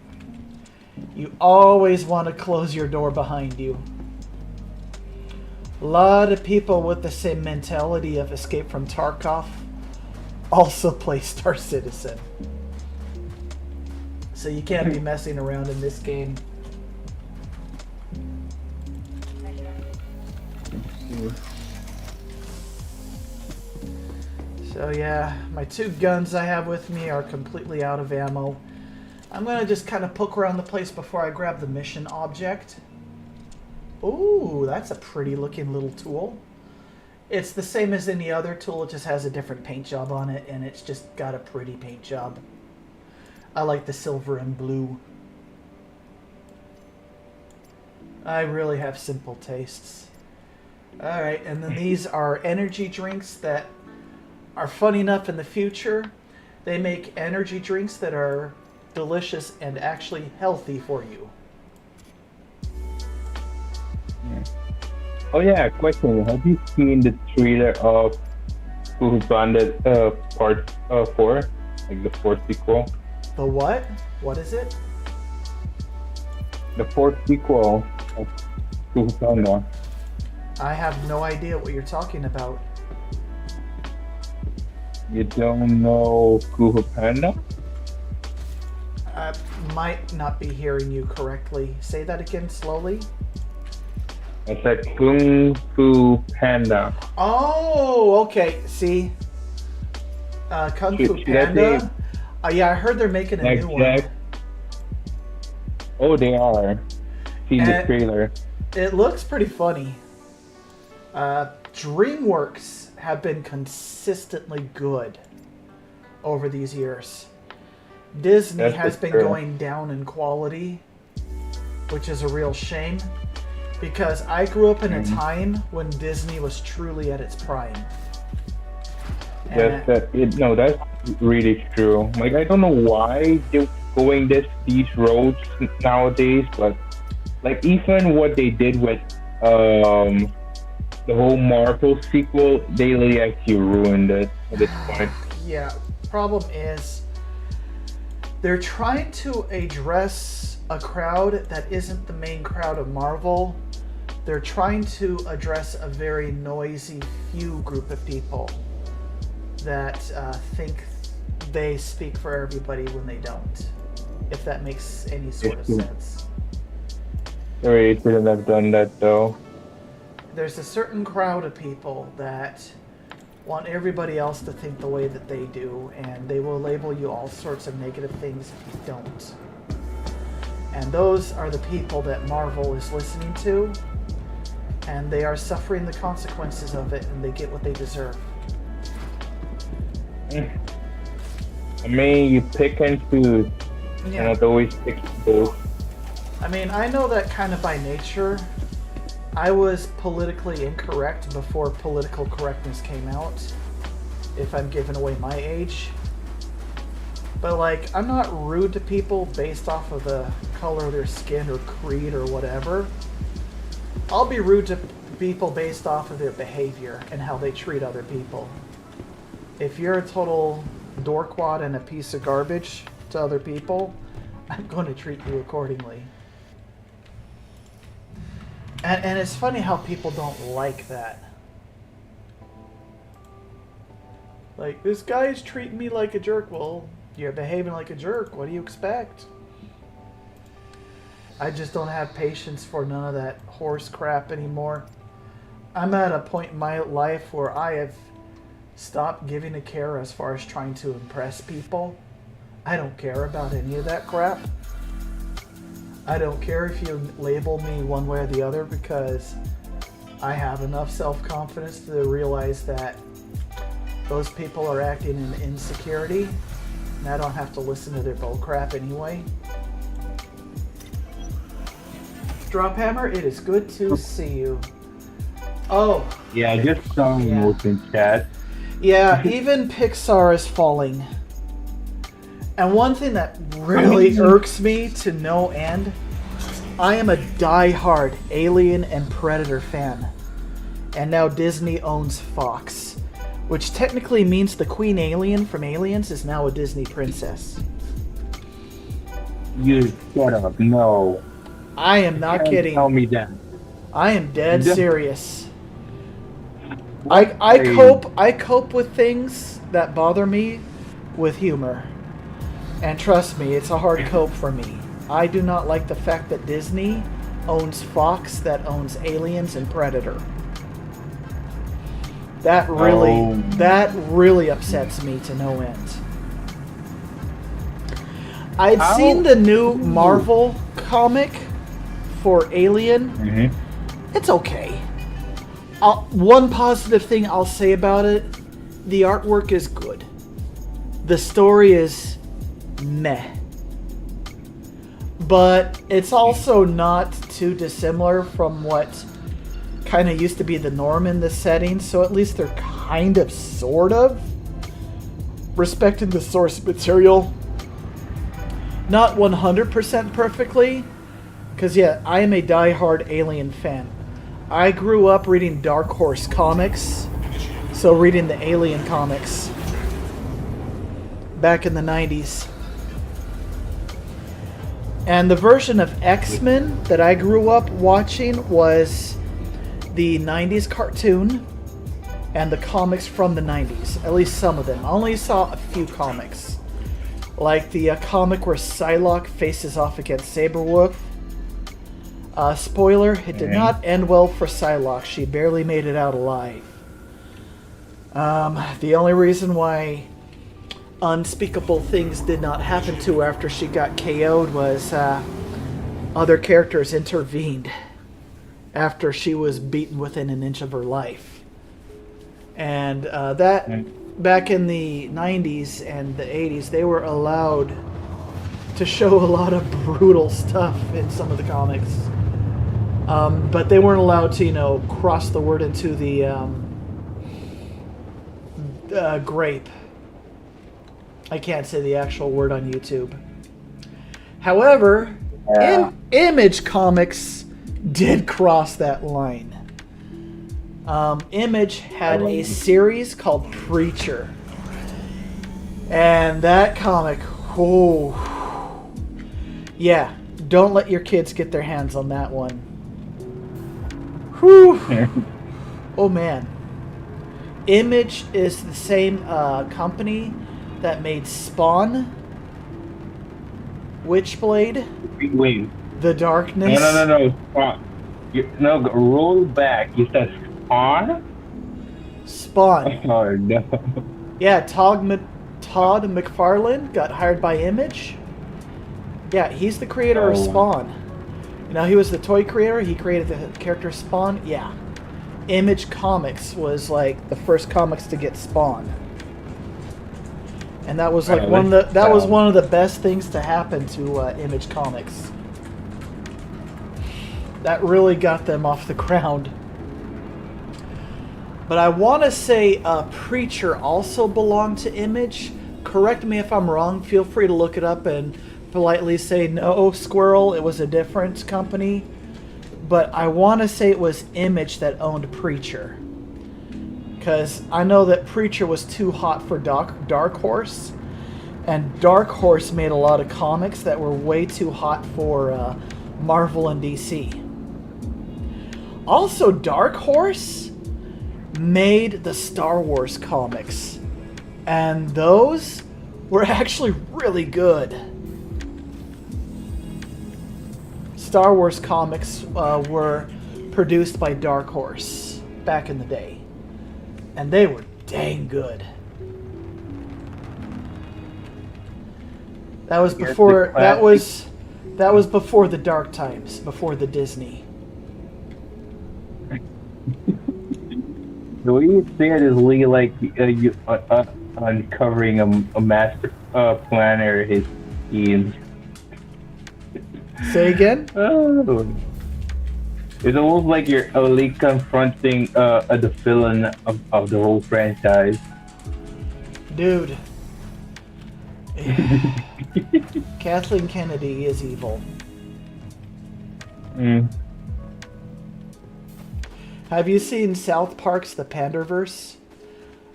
You always want to close your door behind you. A lot of people with the same mentality of Escape from Tarkov also play Star Citizen. So you can't be messing around in this game. So yeah, my 2 guns I have with me are completely out of ammo. I'm going to just kind of poke around the place before I grab the mission object. Ooh, that's a pretty looking little tool. It's the same as any other tool, it just has a different paint job on it, and it's just got a pretty paint job. I like the silver and blue. I really have simple tastes. Alright, and then these are energy drinks that are fun enough in the future. They make energy drinks that are delicious and actually healthy for you. Oh yeah, question. Have you seen the trailer of Who's Bandit Part 4? Like the 4th sequel? The what? What is it? The 4th sequel of Who's Bandit. I have no idea what you're talking about. You don't know Kung Panda? I might not be hearing you correctly. Say that again slowly. It's like Kung Fu Panda. Oh, okay. See? Kung Fu Panda. Yeah, I heard they're making a new one. Oh, they are. Seen the And- trailer. It looks pretty funny. DreamWorks have been consistently good over these years. Disney That's has for been sure. going down in quality, which is a real shame because I grew up in a time when Disney was truly at its prime. And That's really true. Like, I don't know why they're going these roads nowadays, but like even what they did with the whole Marvel sequel, they really actually ruined it at this point. yeah, problem is they're trying to address a crowd that isn't the main crowd of Marvel. They're trying to address a very noisy few group of people that think they speak for everybody when they don't, if that makes any sort of sense. They really shouldn't have done that though. There's a certain crowd of people that want everybody else to think the way that they do, and they will label you all sorts of negative things if you don't. And those are the people that Marvel is listening to, and they are suffering the consequences of it, and they get what they deserve. I mean, you pick and choose. You Yeah. don't always pick both. I mean, I know that kind of by nature. I was politically incorrect before political correctness came out, if I'm giving away my age. But, like, I'm not rude to people based off of the color of their skin or creed or whatever. I'll be rude to people based off of their behavior and how they treat other people. If you're a total dorkwad and a piece of garbage to other people, I'm going to treat you accordingly. And it's funny how people don't like that. Like, this guy's treating me like a jerk. Well, you're behaving like a jerk. What do you expect? I just don't have patience for none of that horse crap anymore. I'm at a point in my life where I have stopped giving a care as far as trying to impress people. I don't care about any of that crap. I don't care if you label me one way or the other, because I have enough self-confidence to realize that those people are acting in insecurity, and I don't have to listen to their bullcrap anyway. Drophammer, it is good to see you. Oh, Yeah, I just saw Yeah. notes in chat. yeah, even Pixar is falling. And one thing that really irks me to no end, I am a die-hard Alien and Predator fan. And now Disney owns Fox, which technically means the Queen Alien from Aliens is now a Disney princess. You shut up. No. I am not Can't kidding. Tell me that. I am dead Yeah. serious. I cope with things that bother me with humor. And trust me, it's a hard cope for me. I do not like the fact that Disney owns Fox that owns Aliens and Predator. That really upsets me to no end. I'd seen the new Marvel comic for Alien. Mm-hmm. It's okay. One positive thing I'll say about it, the artwork is good. The story is meh. But it's also not too dissimilar from what kind of used to be the norm in this setting, so at least they're kind of, sort of, respecting the source material. Not 100% perfectly, because yeah, I am a die-hard Alien fan. I grew up reading Dark Horse comics, so reading the Alien comics back in the 90s. And the version of X-Men that I grew up watching was the 90s cartoon and the comics from the 90s, at least some of them. I only saw a few comics. Like the comic where Psylocke faces off against Saberwolf. Spoiler, it did not end well for Psylocke. She barely made it out alive. The only reason why unspeakable things did not happen to her after she got KO'd was other characters intervened after she was beaten within an inch of her life. And back in the 90s and the 80s, they were allowed to show a lot of brutal stuff in some of the comics. But they weren't allowed to, cross the word into the grape. I can't say the actual word on YouTube. However, Image Comics did cross that line. Image had a series called Preacher. And that comic, yeah, don't let your kids get their hands on that one. Whew. Oh man. Image is the same company that made Spawn, Witchblade, Wait. The Darkness. No. Spawn. No, roll back. You said Spawn? Spawn. Oh, no. Yeah, Todd McFarlane got hired by Image. Yeah, he's the creator of Spawn. He was the toy creator. He created the character Spawn. Yeah. Image Comics was like the first comics to get Spawn. And that was like one of the best things to happen to Image Comics. That really got them off the ground. But I want to say Preacher also belonged to Image. Correct me if I'm wrong. Feel free to look it up and politely say, no, Squirrel, it was a different company. But I want to say it was Image that owned Preacher. Because I know that Preacher was too hot for Dark Horse. And Dark Horse made a lot of comics that were way too hot for Marvel and DC. Also, Dark Horse made the Star Wars comics. And those were actually really good. Star Wars comics were produced by Dark Horse back in the day. And they were dang good. That was before that was before the dark times, before the Disney. The way you say it is really like you uncovering a master planner, his schemes. Say again? Oh. It's almost like you're only confronting the villain of the whole franchise. Dude. Kathleen Kennedy is evil. Have you seen South Park's The Panderverse?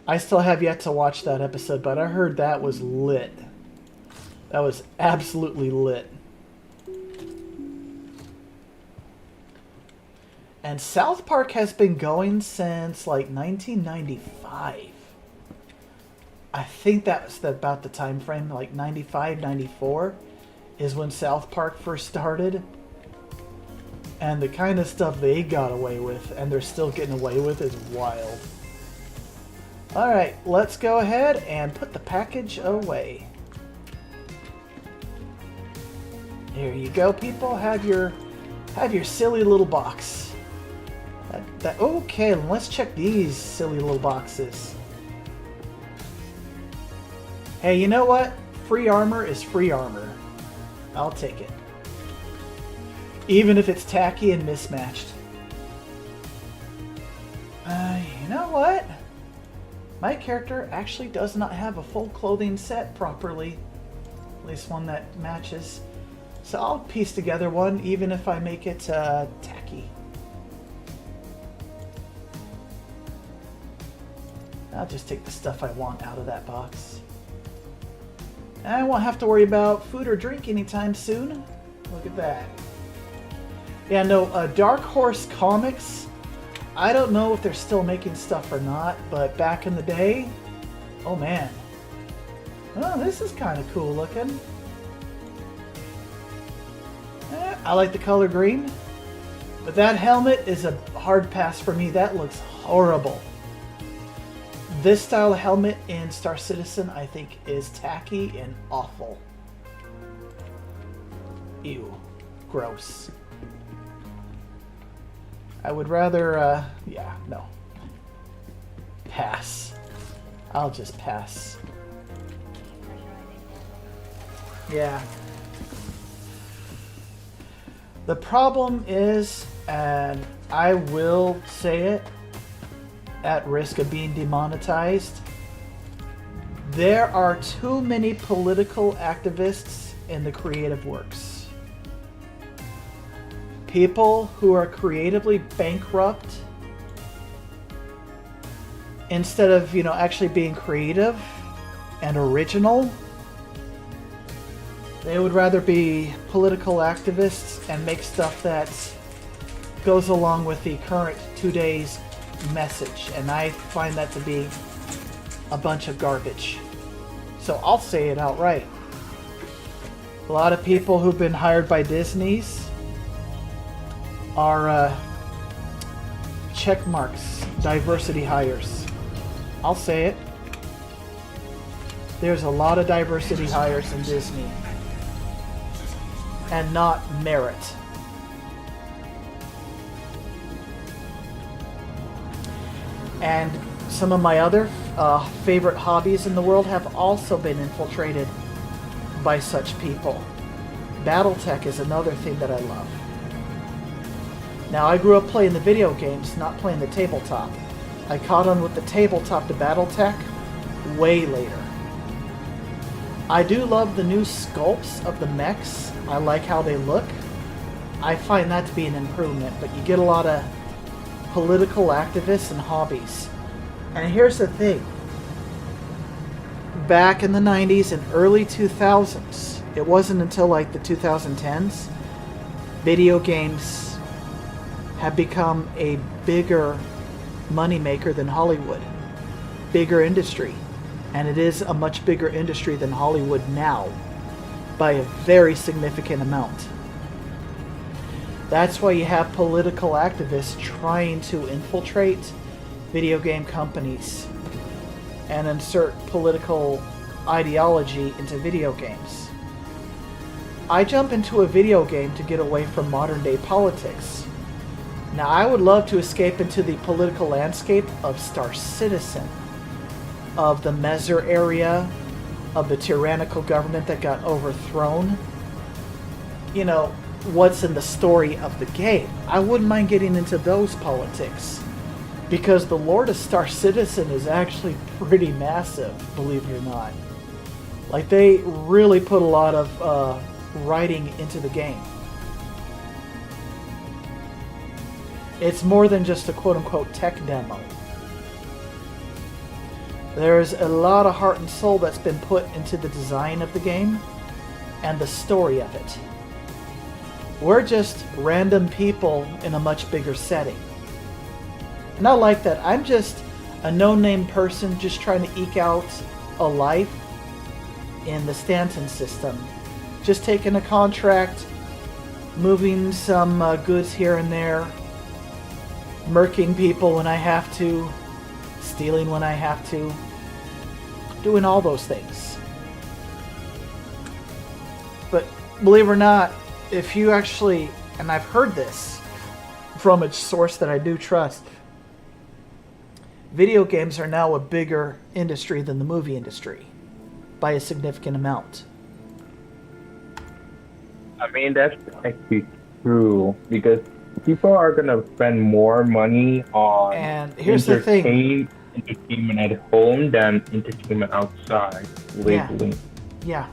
I still have yet to watch that episode, but I heard that was lit. That was absolutely lit. And South Park has been going since like 1995. I think that was about the time frame, like 95, 94 is when South Park first started. And the kind of stuff they got away with, and they're still getting away with, is wild. Alright, let's go ahead and put the package away. Here you go, people. Have your silly little box. Okay, let's check these silly little boxes. Hey, you know what? Free armor is free armor. I'll take it. Even if it's tacky and mismatched. You know what? My character actually does not have a full clothing set properly. At least one that matches. So I'll piece together one, even if I make it tacky. I'll just take the stuff I want out of that box. And I won't have to worry about food or drink anytime soon. Look at that. Yeah, no, Dark Horse Comics, I don't know if they're still making stuff or not, but back in the day, oh man. Oh, this is kind of cool looking. I like the color green, but that helmet is a hard pass for me. That looks horrible. This style of helmet in Star Citizen, I think, is tacky and awful. Ew. gross. I would rather, yeah, no. Pass. I'll just pass. Yeah. The problem is, and I will say it at risk of being demonetized, there are too many political activists in the creative works. People who are creatively bankrupt, instead of, actually being creative and original, they would rather be political activists and make stuff that goes along with the current today's message. And I find that to be a bunch of garbage. So I'll say it outright. A lot of people who've been hired by Disney's are check marks, diversity hires. I'll say it. There's a lot of diversity hires in Disney. And not merit. And some of my other favorite hobbies in the world have also been infiltrated by such people. Battletech is another thing that I love. Now, I grew up playing the video games, not playing the tabletop. I caught on with the tabletop to Battletech way later. I do love the new sculpts of the mechs. I like how they look. I find that to be an improvement, but you get a lot of political activists and hobbies. And here's the thing. Back in the 90s and early 2000s, it wasn't until like the 2010s, video games have become a bigger moneymaker than Hollywood. Bigger industry. And it is a much bigger industry than Hollywood now, by a very significant amount. That's why you have political activists trying to infiltrate video game companies and insert political ideology into video games. I jump into a video game to get away from modern day politics. Now, I would love to escape into the political landscape of Star Citizen, of the Mezzer area, of the tyrannical government that got overthrown. What's in the story of the game. I wouldn't mind getting into those politics, because the lore of Star Citizen is actually pretty massive, believe it or not. Like, they really put a lot of writing into the game. It's more than just a quote-unquote tech demo. There's a lot of heart and soul that's been put into the design of the game and the story of it. We're just random people in a much bigger setting. And I like that. I'm just a no-name person just trying to eke out a life in the Stanton system. Just taking a contract, moving some goods here and there, murking people when I have to, stealing when I have to, doing all those things. But believe it or not, if you actually, and I've heard this from a source that I do trust, video games are now a bigger industry than the movie industry by a significant amount. I mean, that's actually true, because people are going to spend more money on And here's the thing. entertainment at home than entertainment outside lately. Yeah.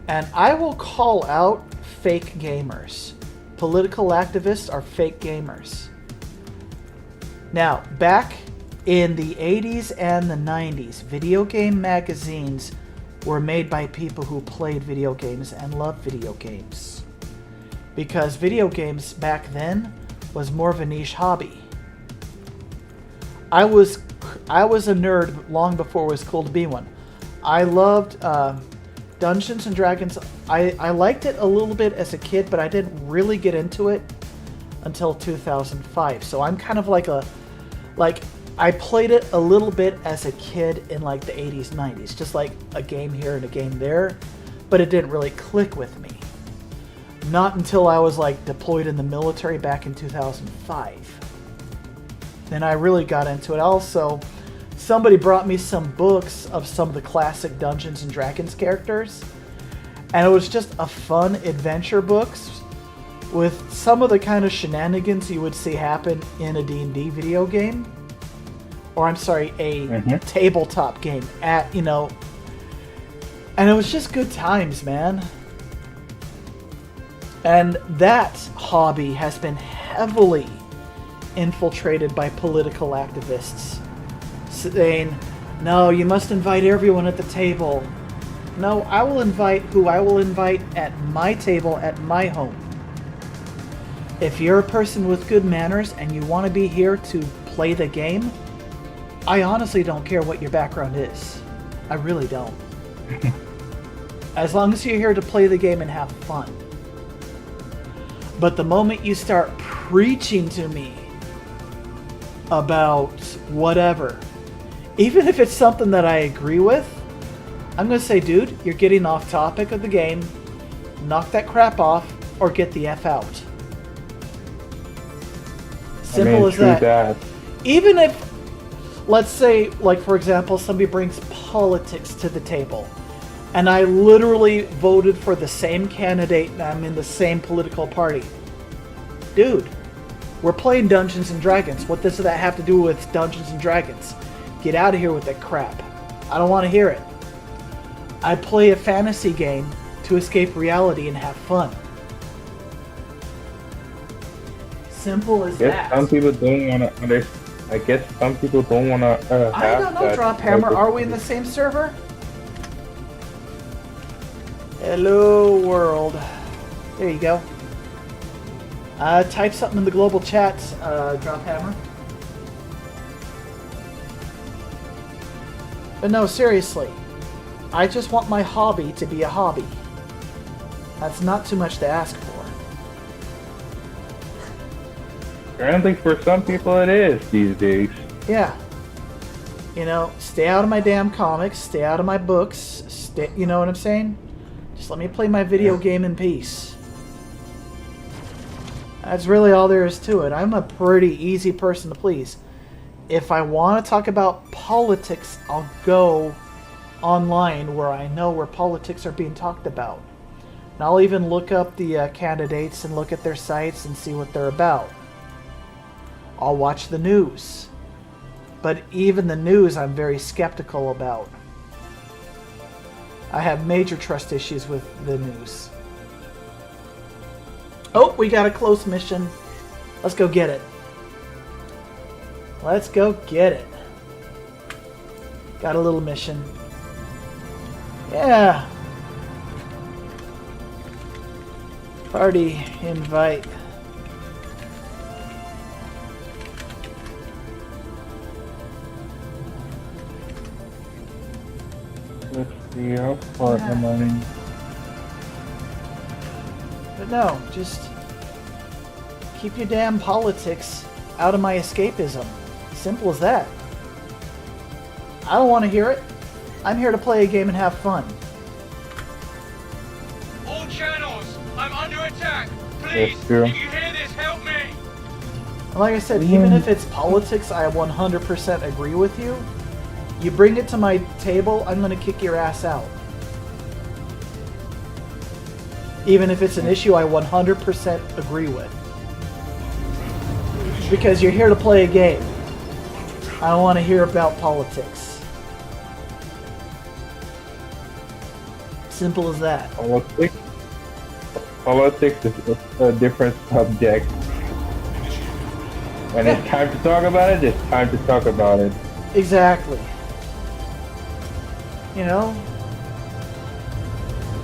And I will call out fake gamers. Political activists are fake gamers. Now, back in the 80s and the 90s, video game magazines were made by people who played video games and loved video games. Because video games back then was more of a niche hobby. I was a nerd long before it was cool to be one. I loved Dungeons and Dragons. I liked it a little bit as a kid, but I didn't really get into it until 2005. So I'm kind of like I played it a little bit as a kid in like the 80s, 90s, just like a game here and a game there, but it didn't really click with me. not until I was like deployed in the military back in 2005. Then I really got into it. Also, somebody brought me some books of some of the classic Dungeons and Dragons characters, and it was just a fun adventure books with some of the kind of shenanigans you would see happen in a D&D video game, or I'm sorry, a tabletop game at, you know, and it was just good times, man. And that hobby has been heavily infiltrated by political activists saying, no, you must invite everyone at the table. No, I will invite who I will invite at my table at my home. If you're a person with good manners and you want to be here to play the game, I honestly don't care what your background is. I really don't. As long as you're here to play the game and have fun. But the moment you start preaching to me about whatever, even if it's something that I agree with, I'm going to say, dude, you're getting off topic of the game. Knock that crap off or get the F out. Simple as that. Even if, let's say, like for example, somebody brings politics to the table, and I literally voted for the same candidate and I'm in the same political party. Dude, we're playing Dungeons and Dragons. What does that have to do with Dungeons and Dragons? Get out of here with that crap. I don't want to hear it. I play a fantasy game to escape reality and have fun. Simple as that. Some people don't want to understand. I guess some people don't want to I don't know, Drop Hammer. Are we in the same server? Hello, world. There you go. Type something in the global chat, Drop Hammer. But no, seriously. I just want my hobby to be a hobby. That's not too much to ask for. Apparently for some people it is these days. Yeah. You know, stay out of my damn comics, stay out of my books, you know what I'm saying? Just let me play my video game in peace. That's really all there is to it. I'm a pretty easy person to please. If I want to talk about politics, I'll go online where I know where politics are being talked about. And I'll even look up the candidates and look at their sites and see what they're about. I'll watch the news. But even the news I'm very skeptical about. I have major trust issues with the news. Oh, we got a close mission. Let's go get it. Let's go get it. Got a little mission. Yeah. Party invite. Let's see how far am I in? But no, just keep your damn politics out of my escapism. Simple as that. I don't want to hear it. I'm here to play a game and have fun. All channels, I'm under attack. Please, Please, if you hear this, help me. And like I said, even if it's politics, I 100% agree with you. You bring it to my table, I'm going to kick your ass out. Even if it's an issue I 100% agree with. Because you're here to play a game. I don't want to hear about politics. Simple as that. Politics is a different subject. When it's time to talk about it, it's time to talk about it. Exactly. You know?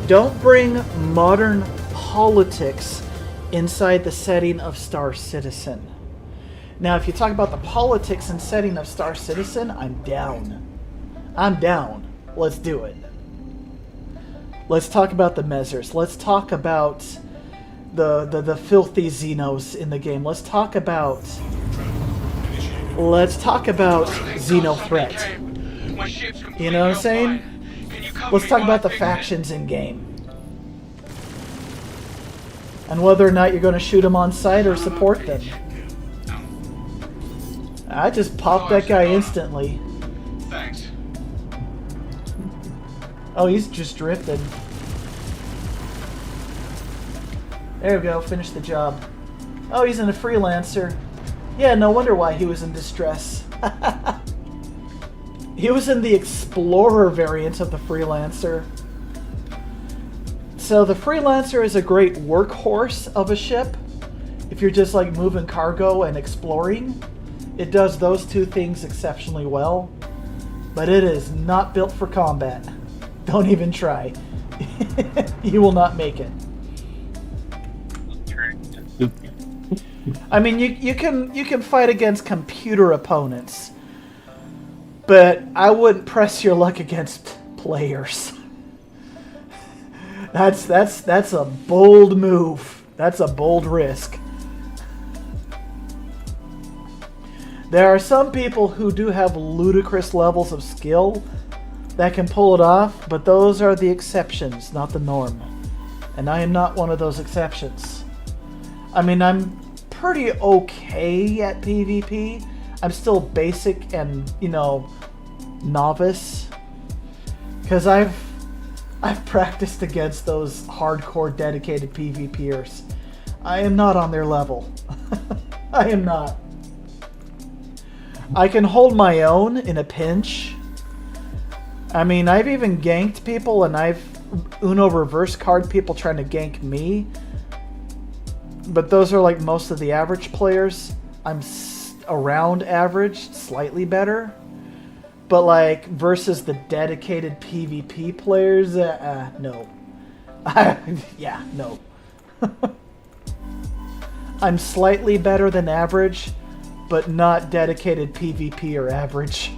Don't bring modern politics inside the setting of Star Citizen. Now, if you talk about the politics and setting of Star Citizen, I'm down. I'm down. Let's do it. Let's talk about the measures. Let's talk about the filthy Xenos in the game. Let's talk about Xeno Threat. You know what I'm saying? Let's talk about the factions in game. and whether or not you're going to shoot them on sight or support them. I just popped that guy instantly. Thanks. Oh, he's just drifted. There we go, finish the job. Oh, he's in a freelancer. Yeah, no wonder why he was in distress. He was in the Explorer variant of the freelancer. So the freelancer is a great workhorse of a ship. If you're just like moving cargo and exploring, it does those two things exceptionally well. But it is not built for combat. Don't even try. You will not make it. I mean, you can fight against computer opponents, but I wouldn't press your luck against players. That's a bold move. That's a bold risk. There are some people who do have ludicrous levels of skill that can pull it off, but those are the exceptions, not the norm. And I am not one of those exceptions. I mean, I'm pretty okay at PvP. I'm still basic and, novice. Because I've practiced against those hardcore dedicated PvPers. I am not on their level. I am not. I can hold my own in a pinch. I mean, I've even ganked people, and I've Uno reverse card people trying to gank me. But those are like most of the average players. I'm around average, slightly better. But like versus the dedicated PvP players, no. Yeah, no. I'm slightly better than average, but not dedicated PvP or average.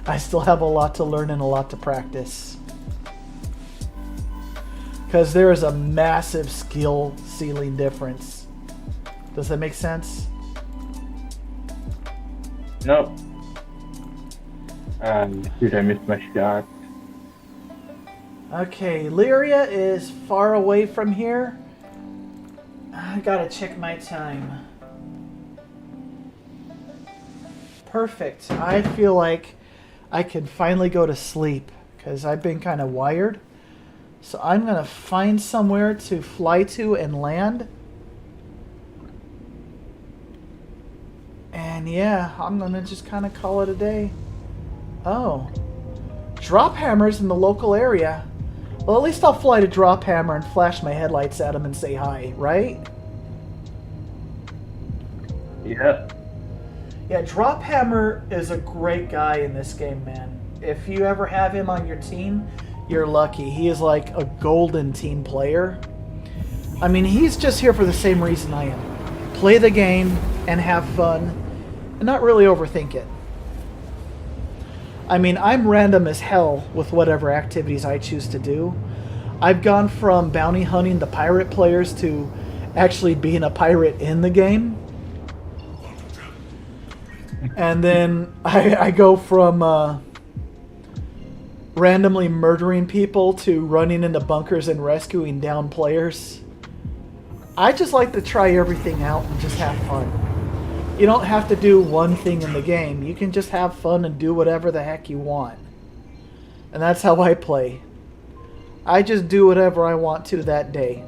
I still have a lot to learn and a lot to practice. Because there is a massive skill ceiling difference. Does that make sense? No. Dude, I missed my shot. Okay, Lyria is far away from here. I gotta check my time. Perfect. I feel like I can finally go to sleep because I've been kind of wired. So I'm gonna find somewhere to fly to and land. And yeah, I'm gonna just kind of call it a day. Oh. Drop hammers in the local area. Well, at least I'll fly to Drop Hammer and flash my headlights at him and say hi, right? Yeah. Yeah, Drop Hammer is a great guy in this game, man. If you ever have him on your team, you're lucky. He is like a golden team player. I mean, he's just here for the same reason I am. Play the game and have fun and not really overthink it. I mean, I'm random as hell with whatever activities I choose to do. I've gone from bounty hunting the pirate players to actually being a pirate in the game. And then I go from randomly murdering people to running into bunkers and rescuing down players. I just like to try everything out and just have fun. You don't have to do one thing in the game. You can just have fun and do whatever the heck you want. And that's how I play. I just do whatever I want to that day.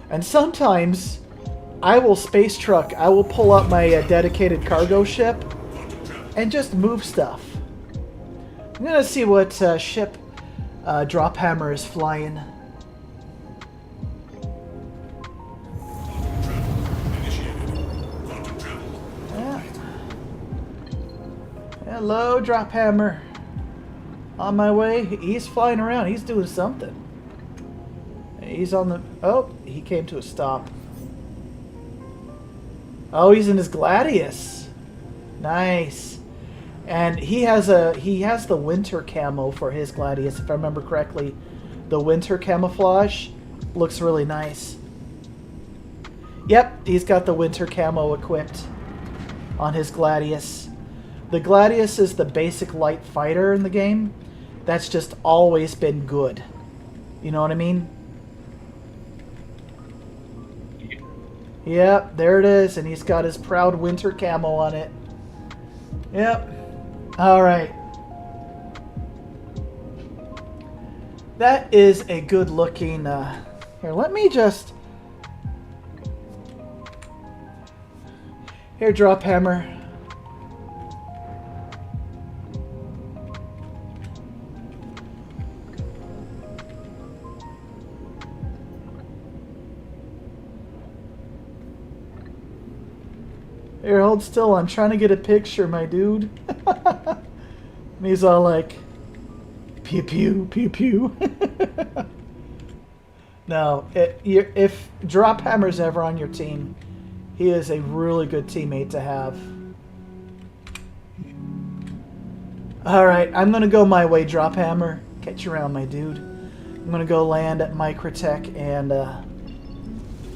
And sometimes I will space truck. I will pull up my dedicated cargo ship and just move stuff. I'm going to see what ship Drop Hammer is flying. Yeah. Hello, Drop Hammer. On my way. He's flying around. He's doing something. He's on the... Oh, he came to a stop. Oh, he's in his Gladius. Nice. And he has the winter camo for his Gladius, if I remember correctly. The winter camouflage looks really nice. Yep, he's got the winter camo equipped on his Gladius. The Gladius is the basic light fighter in the game. That's just always been good. You know what I mean? Yep, there it is, and he's got his proud winter camo on it. Yep. All right. That is a good looking. Here, let me just. Here, drop hammer. Here, hold still. I'm trying to get a picture, my dude. And he's all like, pew pew, pew pew. No, if Drop Hammer's ever on your team, he is a really good teammate to have. Alright, I'm going to go my way, Drop Hammer. Catch you around, my dude. I'm going to go land at Microtech and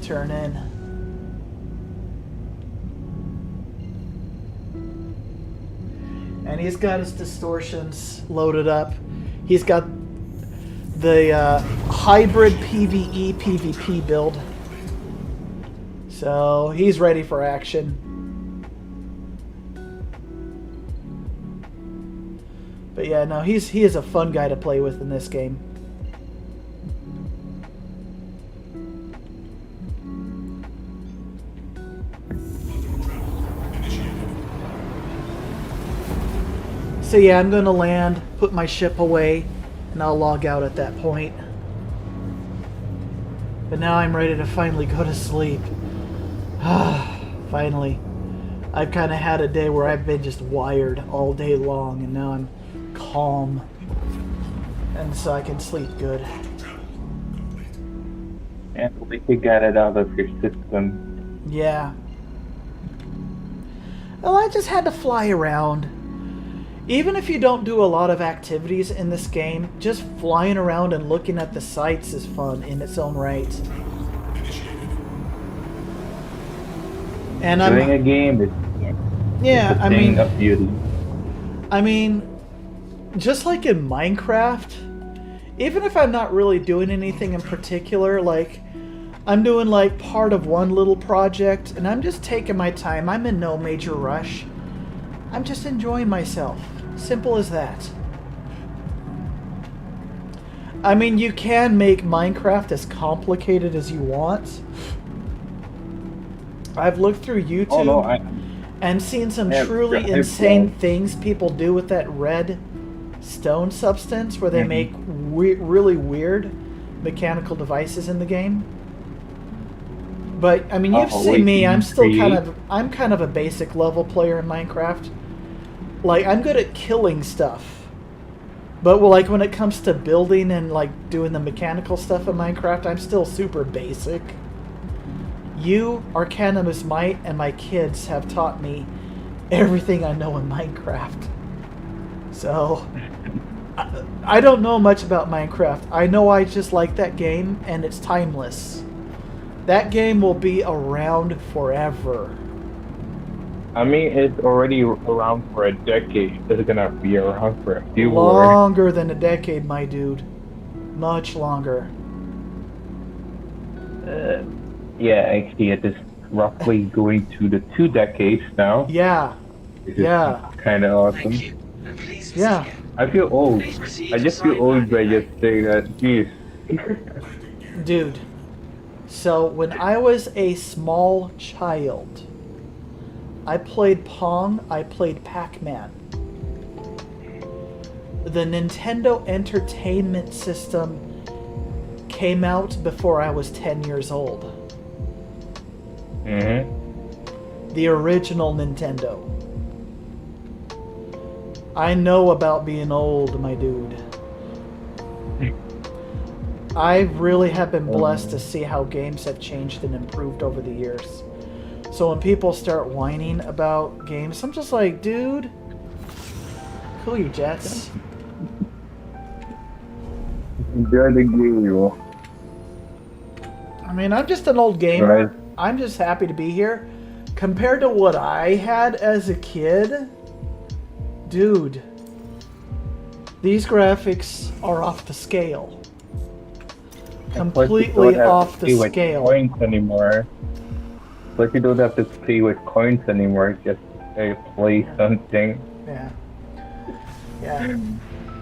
turn in. And he's got his distortions loaded up. He's got the hybrid PvE PvP build. So he's ready for action. But yeah, no, he is a fun guy to play with in this game. So yeah, I'm gonna land, put my ship away, and I'll log out at that point. But now I'm ready to finally go to sleep. Finally. I've kind of had a day where I've been just wired all day long, and now I'm calm. And so I can sleep good. And at least you got it out of your system. Yeah. Well, I just had to fly around. Even if you don't do a lot of activities in this game, just flying around and looking at the sights is fun in its own right. And Doing a game is yeah, a thing of beauty. I mean, just like in Minecraft, even if I'm not really doing anything in particular, like I'm doing like part of one little project and I'm just taking my time. I'm in no major rush. I'm just enjoying myself. Simple as that. I mean, you can make Minecraft as complicated as you want. I've looked through YouTube and seen some truly insane things people do with that red stone substance where they make really weird mechanical devices in the game. But I mean, you've seen me. I'm still kind of a basic level player in Minecraft. Like, I'm good at killing stuff, but like when it comes to building and like doing the mechanical stuff in Minecraft, I'm still super basic. You, Arcanimus Might, and my kids have taught me everything I know in Minecraft. So, I don't know much about Minecraft. I know I just like that game, and it's timeless. That game will be around forever. I mean, it's already around for a decade. It's gonna be around for a few more. Longer than a decade, my dude. Much longer. Yeah, actually, it is roughly going to the 2 decades now. Yeah. Yeah. Kind of awesome. Yeah. I feel old. I just feel old by just saying that. Jeez. Dude. So, when I was a small child, I played Pong, I played Pac-Man. The Nintendo Entertainment System came out before I was 10 years old. Mm-hmm. The original Nintendo. I know about being old, my dude. I really have been blessed to see how games have changed and improved over the years. So when people start whining about games, I'm just like, dude, cool your jets. Enjoy the game. I mean, I'm just an old gamer. Right. I'm just happy to be here. Compared to what I had as a kid, dude, these graphics are off the scale. Completely off the scale. Points anymore. But you don't have to pay with coins anymore. Just play something. Yeah. Yeah.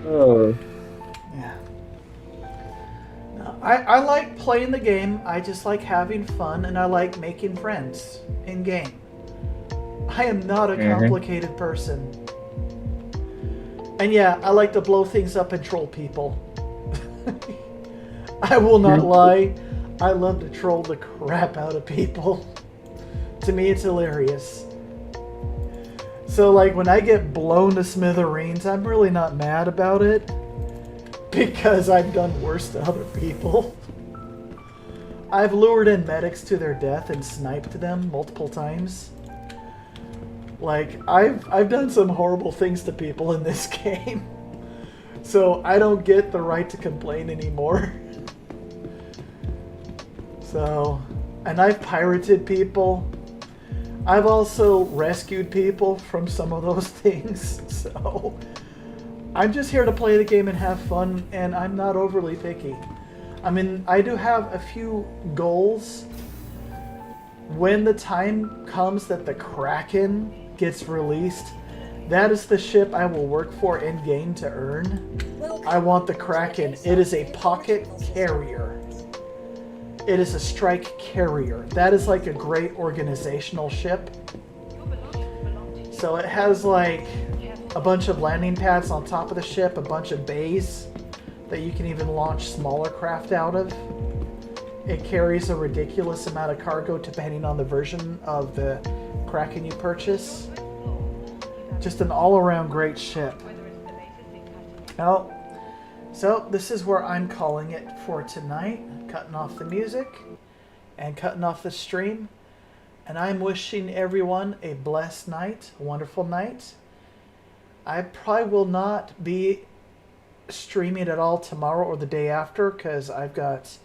Oh. Yeah. No, I like playing the game. I just like having fun and I like making friends in game. I am not a complicated person. And yeah, I like to blow things up and troll people. I will not lie. I love to troll the crap out of people. To me, it's hilarious. So, like, when I get blown to smithereens, I'm really not mad about it. Because I've done worse to other people. I've lured in medics to their death and sniped them multiple times. Like, I've done some horrible things to people in this game. So, I don't get the right to complain anymore. So, and I've pirated people. I've also rescued people from some of those things. So, I'm just here to play the game and have fun, and I'm not overly picky. I mean, I do have a few goals. When the time comes that the Kraken gets released, that is the ship I will work for in game to earn. I want the Kraken. It is a pocket carrier. It is a strike carrier. That is like a great organizational ship. Your belongings belong to you. So it has like a bunch of landing pads on top of the ship, a bunch of bays that you can even launch smaller craft out of. It carries a ridiculous amount of cargo depending on the version of the Kraken you purchase. Just an all-around great ship. Whether it's the latest in cutting Oh, so this is where I'm calling it for tonight. Cutting off the music and cutting off the stream. And I'm wishing everyone a blessed night, a wonderful night. I probably will not be streaming at all tomorrow or the day after because I've got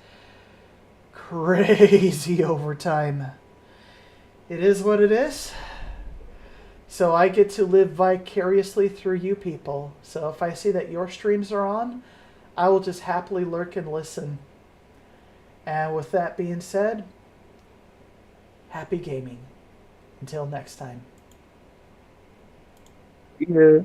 crazy overtime. It is what it is. So I get to live vicariously through you people. So if I see that your streams are on, I will just happily lurk and listen. And with that being said, happy gaming. Until next time. Yeah.